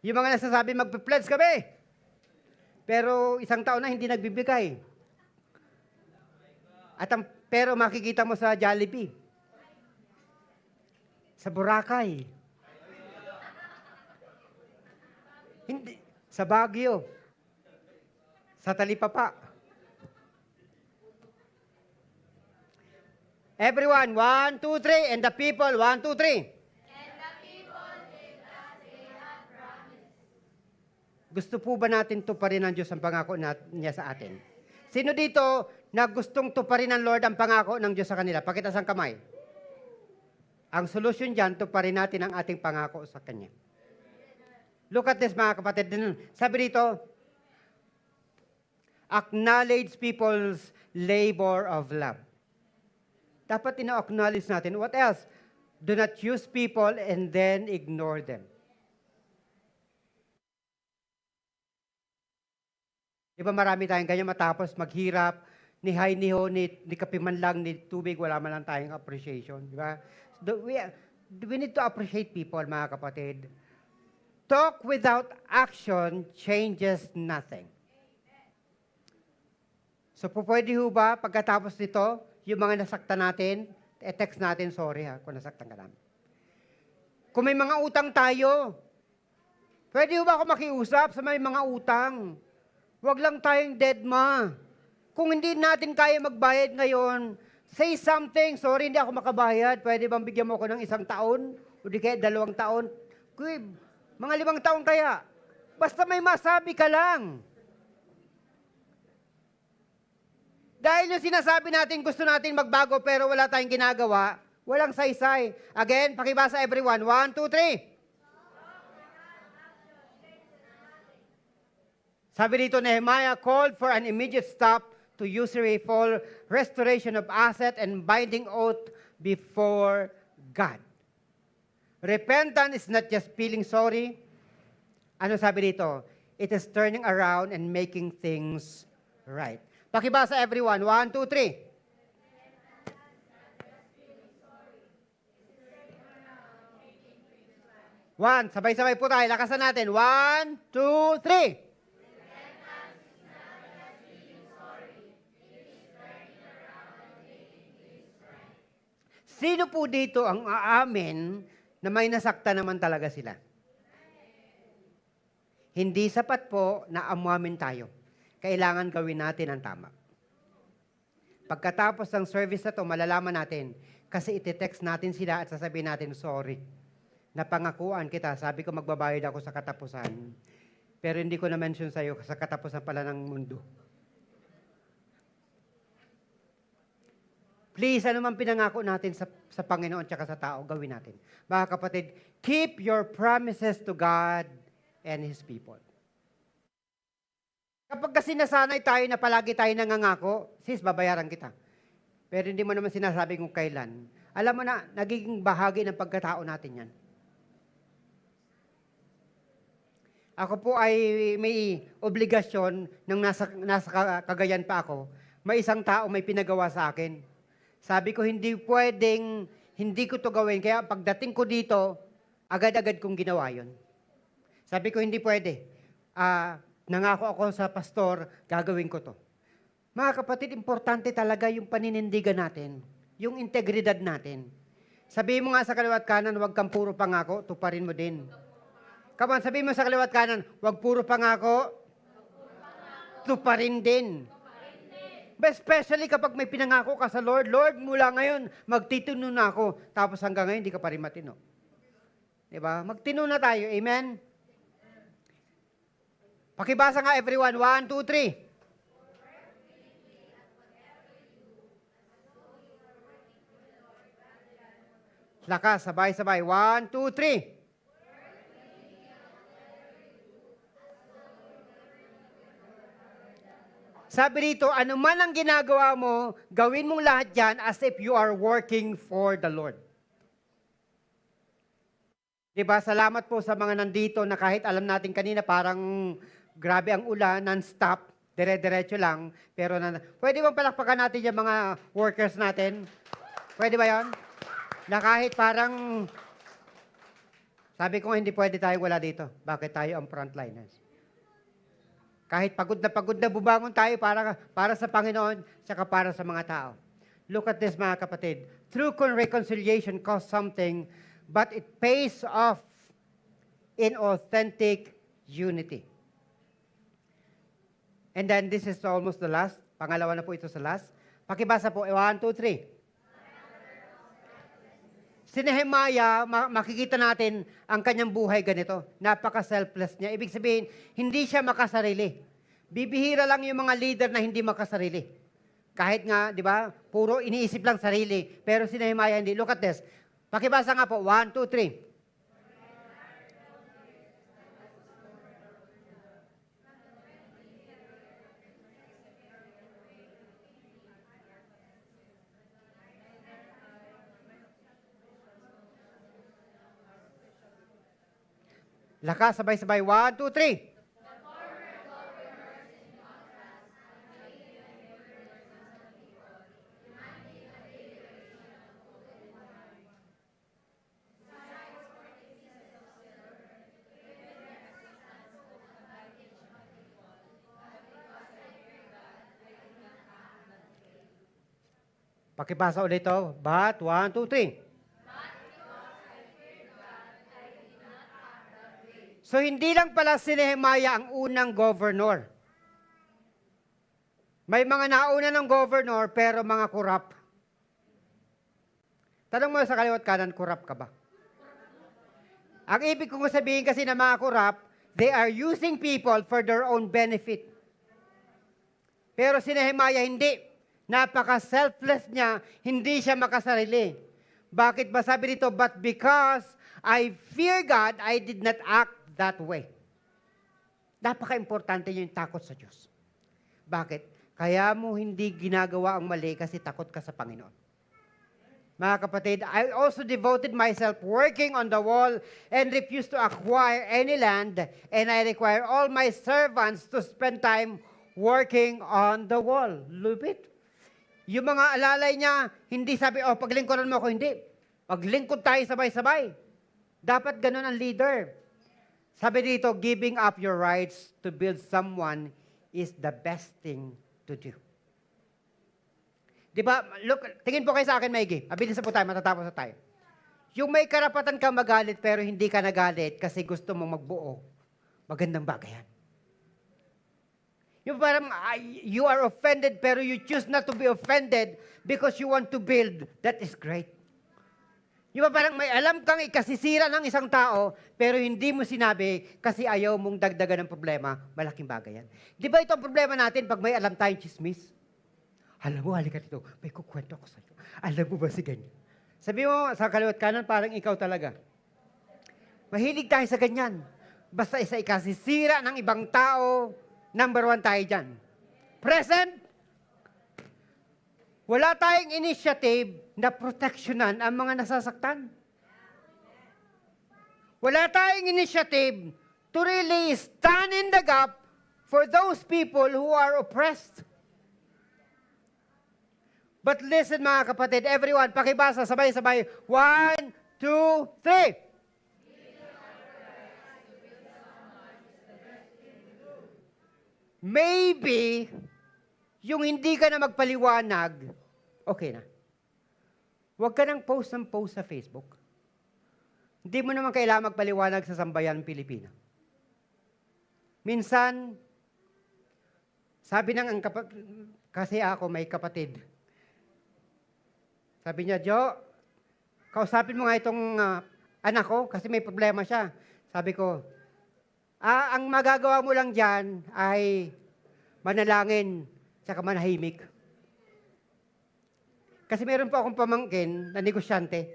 Yung mga nagsasabi, magpe-pledge kami. Pero isang taon na hindi nagbibigay. Pero makikita mo sa Jollibee, sa Boracay, Hindi. Sa Baguio. Sa Talipapa. Everyone, 1, 2, 3. And the people, 1, 2, 3. Gusto po ba natin tuparin ng Diyos ang pangako niya sa atin? Sino dito na gustong tuparin ng Lord ang pangako ng Diyos sa kanila? Pakitaas ang kamay. Ang solusyon dyan, tuparin natin ang ating pangako sa Kanya. Look at this, mga kapatid. Sabi dito, acknowledge people's labor of love. Dapat ina-acknowledge natin. What else? Do not use people and then ignore them. Di ba marami tayong ganyan matapos maghirap, ni hay, ni ho, ni kapiman lang, ni tubig, wala man lang tayong appreciation. Di ba? We need to appreciate people, mga kapatid. Talk without action changes nothing. So, pwede ho ba, pagkatapos nito, yung mga nasaktan natin, text natin, sorry ha, kung nasaktan ka namin. Kung may mga utang tayo, pwede ho ba ako makiusap sa may mga utang? Huwag lang tayong deadma. Kung hindi natin kaya magbayad ngayon, say something, sorry, hindi ako makabayad. Pwede bang bigyan mo ako ng 1 taon? O di kaya 2 taon? Kuy, mga 5 taon kaya. Basta may masabi ka lang. Dahil yung sinasabi natin, gusto natin magbago pero wala tayong ginagawa, walang saysay. Again, pakibasa everyone. 1, 2, 3. Sabi dito, Nehemiah called for an immediate stop to usury, full restoration of asset and binding oath before God. Repentance is not just feeling sorry. Ano sabi dito? It is turning around and making things right. Pakibasa everyone. 1, 2, 3. One, sabay-sabay po tayo. Lakasan natin. 1, 2, 3. Sino po dito ang aamin na may nasakta naman talaga sila? Hindi sapat po na amuamin tayo. Kailangan gawin natin ang tama. Pagkatapos ng service na to, malalaman natin kasi iti-text natin sila at sasabihin natin, sorry. Napangakuan kita, sabi ko magbabayad ako sa katapusan. Pero hindi ko na-mention sa'yo sa katapusan pala ng mundo. Please, ano man pinangako natin sa Panginoon at sa tao, gawin natin. Mga kapatid, keep your promises to God and His people. Kapag kasi nasanay tayo na palagi tayo nangangako, sis, babayaran kita. Pero hindi mo naman sinasabi kung kailan. Alam mo na, nagiging bahagi ng pagkatao natin yan. Ako po ay may obligasyon nang nasa Cagayan pa ako. May isang tao may pinagawa sa akin. Sabi ko, hindi pwedeng, hindi ko to gawin. Kaya pagdating ko dito, agad-agad kong ginawa yun. Sabi ko, hindi pwede. Nangako ako sa pastor, gagawin ko to. Mga kapatid, importante talaga yung paninindigan natin, yung integridad natin. Sabihin mo nga sa kaliwat kanan, huwag kang puro pangako, tuparin mo din. Come on, sabihin mo sa kaliwat kanan, huwag puro pangako, tuparin din. But especially kapag may pinangako ka sa Lord, Lord, mula ngayon, magtitino na ako. Tapos hanggang ngayon, hindi ka pa rin matino. Diba? Magtino na tayo. Amen? Pakibasa nga everyone. 1, 2, 3. Lakas, sabay-sabay. 1, 2, 3. Sabi dito, ano man ang ginagawa mo, gawin mong lahat yan as if you are working for the Lord. Diba? Salamat po sa mga nandito na kahit alam natin kanina parang grabe ang ulan, non-stop, dire-diretso lang. Pero pwede bang palakpakan natin yung mga workers natin? Pwede ba yan? Na kahit parang, sabi ko hindi pwede tayong wala dito. Bakit tayo ang frontliners? Kahit pagod na bumangon tayo para sa Panginoon, saka para sa mga tao. Look at this, mga kapatid. True reconciliation costs something, but it pays off in authentic unity. And then this is almost the last. Pangalawa na po ito sa last. Pakibasa po. 1, 2, 3. Si Nehemiah, makikita natin ang kanyang buhay ganito. Napaka-selfless niya. Ibig sabihin, hindi siya makasarili. Bibihira lang yung mga leader na hindi makasarili. Kahit nga, di ba, puro iniisip lang sarili. Pero si Nehemiah hindi. Look at this. Pakibasa nga po. 1, 2, 3. Lakas, sabay-sabay. 1, 2, 3. Pakibasa ulit ito. But, 1, 2, 3. So, hindi lang pala si Nehemiah ang unang governor. May mga nauna ng governor, pero mga corrupt. Tanong mo sa kaliwat kanan, corrupt ka ba? Ang ibig kong sabihin kasi ng mga corrupt, they are using people for their own benefit. Pero si Nehemiah hindi. Napaka-selfless niya, hindi siya makasarili. Bakit ba sabi dito? But because I fear God, I did not act that way. Napaka-importante yung takot sa Diyos. Bakit? Kaya mo hindi ginagawa ang mali kasi takot ka sa Panginoon. Mga kapatid, I also devoted myself working on the wall and refused to acquire any land, and I require all my servants to spend time working on the wall. Lupit. Yung mga alalay niya, hindi sabi, paglingkuran mo ako, hindi. Paglingkod tayo sabay-sabay. Dapat ganun ang leader. Sabi dito, giving up your rights to build someone is the best thing to do. Di ba? Look, tingin po kayo sa akin, Maigi. Mabilis na po tayo, matatapos na tayo. Yung may karapatan ka magalit pero hindi ka nagalit kasi gusto mong magbuo, magandang bagay yan. Yung parang you are offended pero you choose not to be offended because you want to build. That is great. Yung parang may alam kang ikasisira ng isang tao, pero hindi mo sinabi kasi ayaw mong dagdagan ng problema, malaking bagay yan. Di ba ito ang problema natin pag may alam tayong chismis? Alam mo, halika dito, may kukwento ako sa iyo. Alam mo ba si ganyan? Sabi mo, sa kaliwat kanan, parang ikaw talaga. Mahilig tayo sa ganyan. Basta isa ikasisira ng ibang tao, number 1 tayo dyan. Present? Wala tayong initiative na proteksyonan ang mga nasasaktan. Wala tayong initiative to really stand in the gap for those people who are oppressed. But listen mga kapatid, everyone, pakibasa, sabay-sabay. 1, 2, 3. Maybe, yung hindi ka na magpaliwanag, okay na. Huwag ka nang post ng post sa Facebook. Hindi mo naman kailangan magpaliwanag sa sambayan Pilipina. Minsan, sabi ng kasi ako may kapatid. Sabi niya, Jo, kausapin mo nga itong anak ko kasi may problema siya. Sabi ko, ang magagawa mo lang dyan ay manalangin tsaka manahimik. Kasi meron po akong pamangkin na negosyante.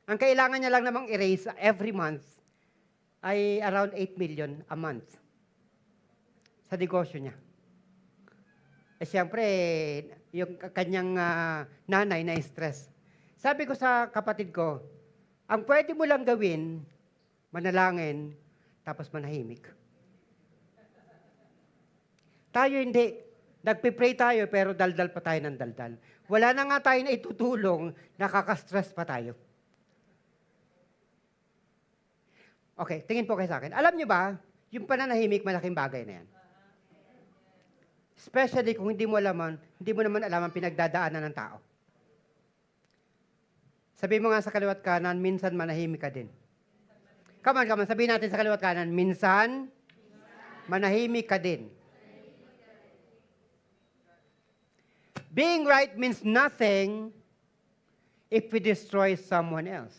Ang kailangan niya lang namang erase every month ay around 8 million a month sa negosyo niya. Siyempre, yung kanyang nanay na stress. Sabi ko sa kapatid ko, ang pwede mo lang gawin, manalangin, tapos manahimik. Tayo hindi. Nagpipray tayo, pero daldal pa tayo ng daldal. Wala na nga tayo na itutulong, nakaka-stress pa tayo. Okay, tingin po kayo sa akin. Alam niyo ba, yung pananahimik, malaking bagay na yan. Especially kung hindi mo naman alam ang pinagdadaanan ng tao. Sabi mo nga sa kaliwat kanan, minsan manahimik ka din. Come on, sabihin natin sa kaliwat kanan, minsan manahimik ka din. Being right means nothing if we destroy someone else.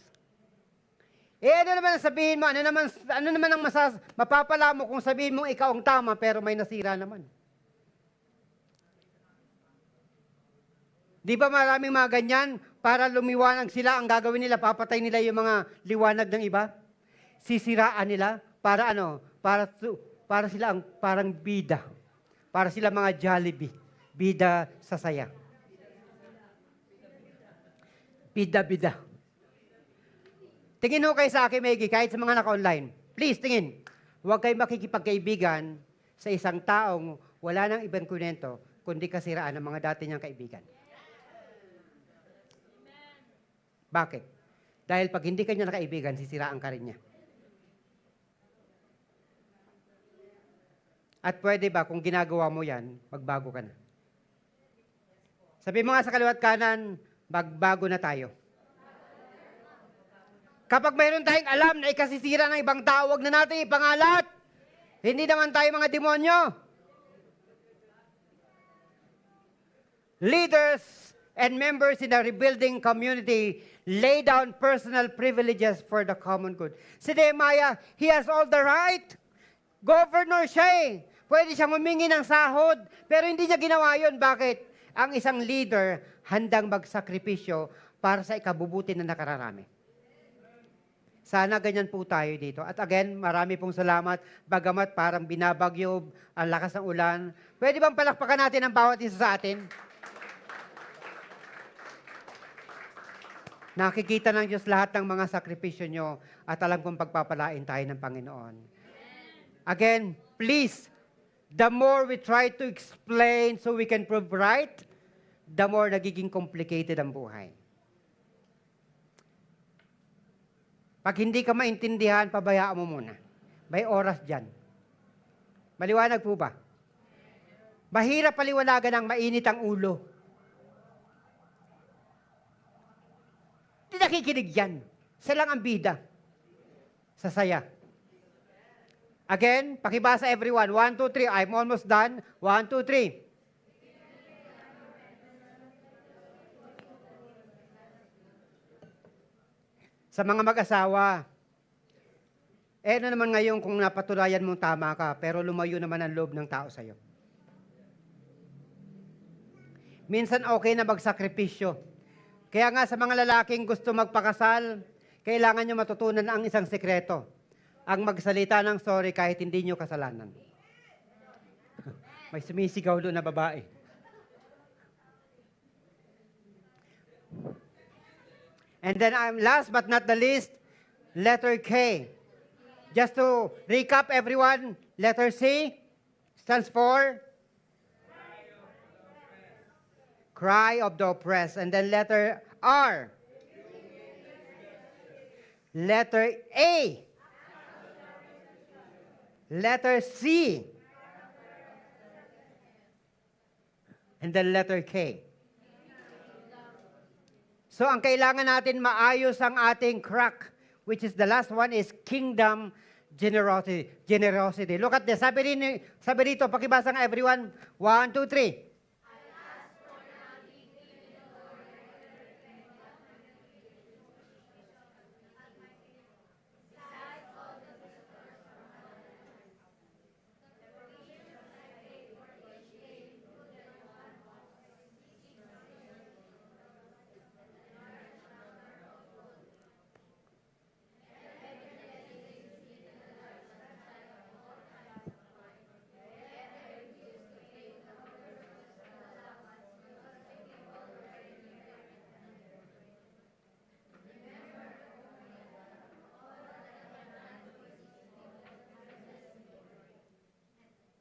Ano naman ang sabihin mo? Ano naman ang mapapala mo kung sabihin mo ikaw ang tama pero may nasira naman? Di ba maraming mga ganyan? Para lumiwanag sila, ang gagawin nila, papatay nila yung mga liwanag ng iba. Sisiraan nila para ano? Para sila ang parang bida. Para sila mga Jollibee. Bida sa saya. Bida. Tingin ho kayo sa akin, Maggie, kahit sa mga naka-online. Please, tingin. Huwag kayo makikipagkaibigan sa isang taong wala nang ibang kunento, kundi kasiraan ng mga dati niyang kaibigan. Bakit? Dahil pag hindi ka niya nakaibigan, sisiraan ka rin niya. At pwede ba, kung ginagawa mo yan, magbago ka na? Sabi mo nga sa kaliwat kanan, magbago na tayo. Kapag mayroon tayong alam na ikasisira ng ibang tao, wag na natin ipangalat. Hindi naman tayo mga demonyo. Leaders and members in the rebuilding community lay down personal privileges for the common good. Si Nehemiah, he has all the right. Governor siya eh. Pwede siyang humingi ng sahod, pero hindi niya ginawa yun. Bakit? Ang isang leader handang magsakripisyo para sa ikabubuti na nakararami. Sana ganyan po tayo dito. At again, marami pong salamat. Bagamat parang binabagyo, ang lakas ng ulan. Pwede bang palakpakan natin ang bawat isa sa atin? Nakikita ng Diyos lahat ng mga sakripisyo nyo at alam kong pagpapalain tayo ng Panginoon. Again, please, the more we try to explain so we can prove right, the more nagiging complicated ang buhay. Pag hindi ka maintindihan, pabayaan mo muna. May oras dyan. Maliwanag po ba? Mahirap paliwanagan ng mainit ang ulo. Hindi nakikinig yan. Siya lang ang bida. Sa saya. Again, pakibasa everyone. 1, 2, 3. I'm almost done. 1, 2, 3. Sa mga mag-asawa, ano naman ngayon kung napatulayan mong tama ka, pero lumayo naman ang loob ng tao sa'yo. Minsan okay na magsakripisyo. Kaya nga sa mga lalaking gusto magpakasal, kailangan nyo matutunan ang isang sekreto. Ang magsalita ng sorry kahit hindi nyo kasalanan. May sumisigaw doon na babae. And then last but not the least, letter K. Just to recap everyone, letter C stands for cry of the oppressed. And then letter R. Letter A. Letter C. And then letter K. So, ang kailangan natin maayos ang ating crack, which is the last one is kingdom generosity. Look at this. Sabi rito, pakibasa nga everyone. 1, 2, 3.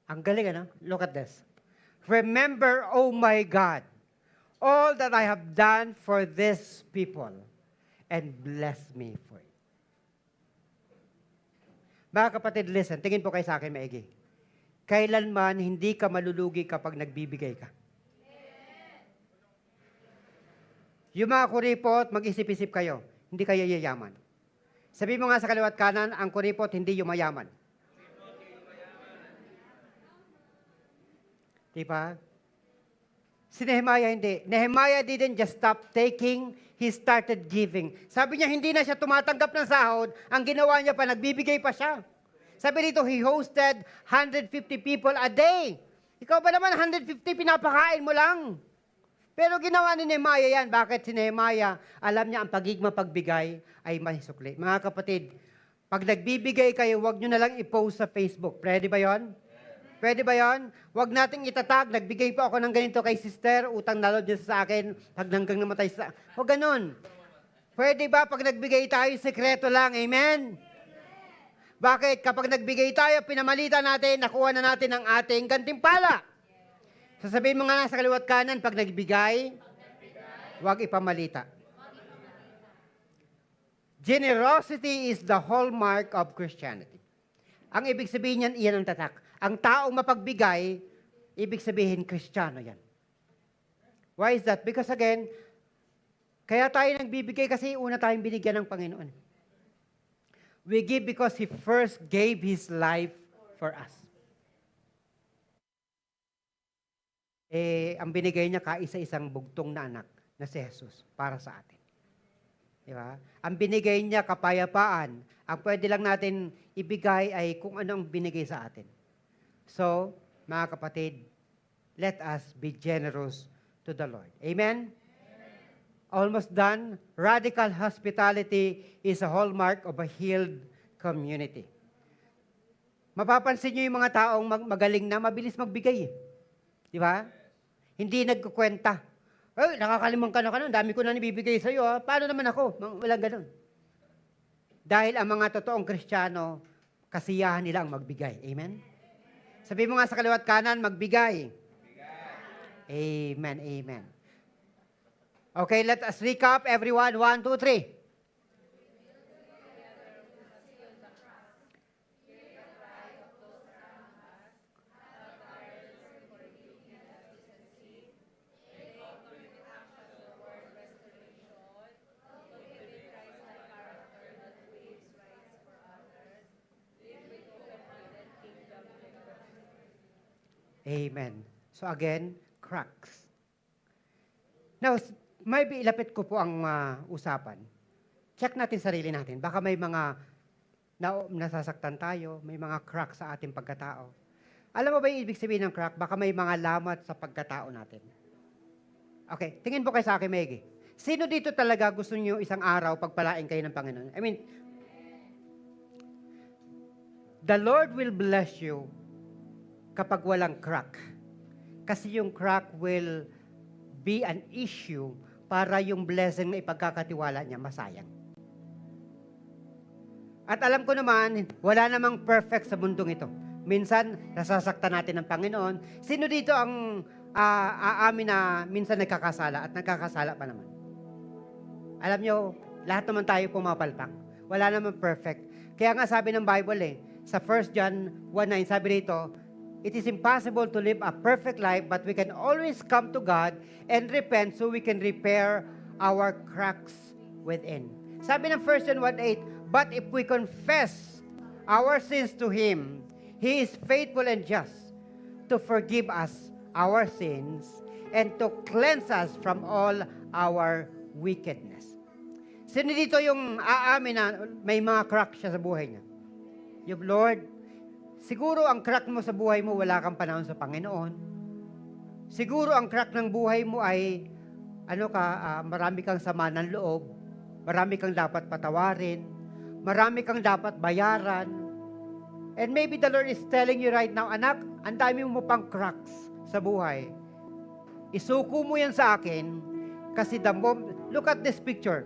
Ang galing, ano? Look at this. Remember, oh my God, all that I have done for this people, and bless me for it. Mga kapatid, listen, tingin po kayo sa akin, maigi. Kailanman hindi ka malulugi kapag nagbibigay ka. Yung mga kuripot, mag-isip-isip kayo, hindi kayo yayaman. Sabi mo nga sa kaliwat kanan, ang kuripot hindi yumayaman. Di ba? Si Nehemiah hindi. Nehemiah didn't just stop taking, he started giving. Sabi niya, hindi na siya tumatanggap ng sahod. Ang ginawa niya pa, nagbibigay pa siya. Sabi dito, he hosted 150 people a day. Ikaw ba naman, 150 pinapakain mo lang? Pero ginawa ni Nehemiah yan. Bakit si Nehemiah? Alam niya, ang pagbigay ay may sukli. Mga kapatid, pag nagbibigay kayo, huwag nyo na lang i-post sa Facebook. Pwede ba yon? Pwede ba yon? Huwag nating itatag, nagbigay po ako ng ganito kay sister, utang na loob niya sa akin, hanggang namatay sa... Huwag ganun. Pwede ba pag nagbigay tayo, sekreto lang, amen? Bakit? Kapag nagbigay tayo, pinamalita natin, nakuha na natin ang ating gantimpala. Sasabihin mo nga sa kaliwat kanan, pag nagbigay, huwag ipamalita. Generosity is the hallmark of Christianity. Ang ibig sabihin niyan, iyan ang tatak. Ang taong mapagbigay, ibig sabihin, Kristiyano yan. Why is that? Because again, kaya tayo nagbibigay kasi una tayong binigyan ng Panginoon. We give because He first gave His life for us. Ang binigay niya kaisa-isang bugtong na anak na si Jesus para sa atin. Di ba? Ang binigay niya kapayapaan. Ang pwede lang natin ibigay ay kung ano ang binigay sa atin. So, mga kapatid, let us be generous to the Lord. Amen? Almost done. Radical hospitality is a hallmark of a healed community. Mapapansin niyo yung mga taong magaling na, mabilis magbigay. Di ba? Hindi nagkukwenta. Ay, nakakalimang ka na ka nun, dami ko na nibibigay sa iyo. Paano naman ako? Walang ganun. Dahil ang mga totoong Kristiyano, kasiyahan nila ang magbigay. Amen? Sabi mo nga sa kaliwat kanan, magbigay. Amen, amen. Okay, let us recap everyone. 1, 2, 3. Amen. So again, cracks. Now, maybe ilapit ko po ang usapan. Check natin sarili natin. Baka may mga nasasaktan tayo, may mga crack sa ating pagkatao. Alam mo ba yung ibig sabihin ng crack? Baka may mga lamat sa pagkatao natin. Okay, tingin po kayo sa akin, Maggie. Sino dito talaga gusto niyo isang araw pagpalain kayo ng Panginoon? I mean, the Lord will bless you kapag walang crack. Kasi yung crack will be an issue para yung blessing na ipagkakatiwala niya masayang. At alam ko naman, wala namang perfect sa mundong ito. Minsan, nasasaktan natin ng Panginoon. Sino dito ang aamin na minsan nagkakasala at nagkakasala pa naman? Alam nyo, lahat naman tayo pumapalpak. Wala namang perfect. Kaya nga sabi ng Bible sa 1 John 1:9, sabi rito, it is impossible to live a perfect life, but we can always come to God and repent so we can repair our cracks within. Sabi ng 1 John 1:8, but if we confess our sins to Him, He is faithful and just to forgive us our sins and to cleanse us from all our wickedness. Sino dito yung aamin na may mga crack siya sa buhay niya? Yung Lord, siguro ang crack mo sa buhay mo, wala kang panahon sa Panginoon. Siguro ang crack ng buhay mo ay, marami kang sama ng loob, marami kang dapat patawarin, marami kang dapat bayaran. And maybe the Lord is telling you right now, anak, ang dami mo pang cracks sa buhay. Isuko mo yan sa akin, kasi look at this picture.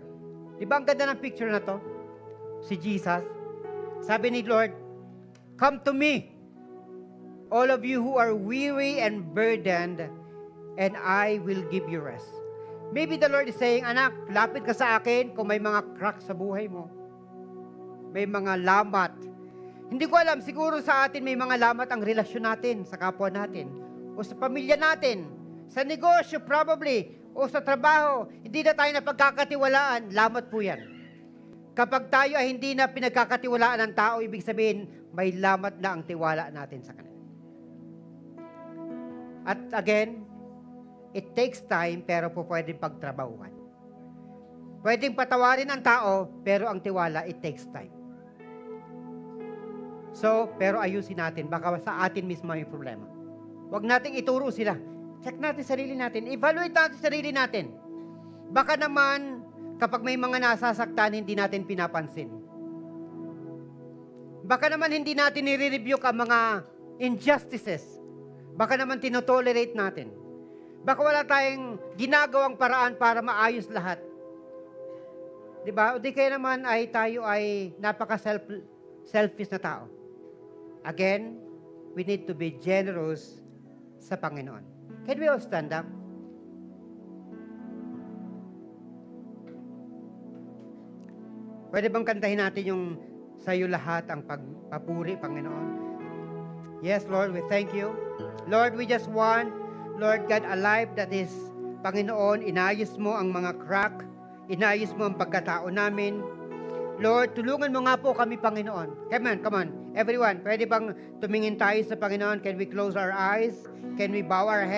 Di ba ang ganda ng picture na to? Si Jesus. Sabi ni Lord, come to me, all of you who are weary and burdened, and I will give you rest. Maybe the Lord is saying, anak, lapit ka sa akin kung may mga cracks sa buhay mo. May mga lamat. Hindi ko alam, siguro sa atin may mga lamat ang relasyon natin sa kapwa natin, o sa pamilya natin, sa negosyo probably, o sa trabaho. Hindi na tayo napagkakatiwalaan, lamat po yan. Kapag tayo ay hindi na pinagkakatiwalaan ng tao, ibig sabihin, may lamat na ang tiwala natin sa kanila. At again, it takes time, pero po pwedeng pagtrabahuan. Pwedeng patawarin ang tao, pero ang tiwala, it takes time. So, pero ayusin natin, baka sa atin mismo may problema. Huwag nating ituro sila. Check natin sarili natin. Evaluate natin sarili natin. Baka naman, kapag may mga nasasaktan, hindi natin pinapansin. Baka naman hindi natin nire-review ang mga injustices. Baka naman tinotolerate natin. Baka wala tayong ginagawang paraan para maayos lahat. Diba? O di kaya naman ay tayo ay napaka-selfish na tao. Again, we need to be generous sa Panginoon. Can we all stand up? Pwede bang kantahin natin yung sa'yo lahat ang pagpapuri, Panginoon? Yes, Lord, we thank you. Lord, we just want, Lord God, a life that is, Panginoon, inayos mo ang mga crack, inayos mo ang pagkatao namin. Lord, tulungan mo nga po kami, Panginoon. Come on. Everyone, pwede bang tumingin tayo sa Panginoon? Can we close our eyes? Can we bow our heads?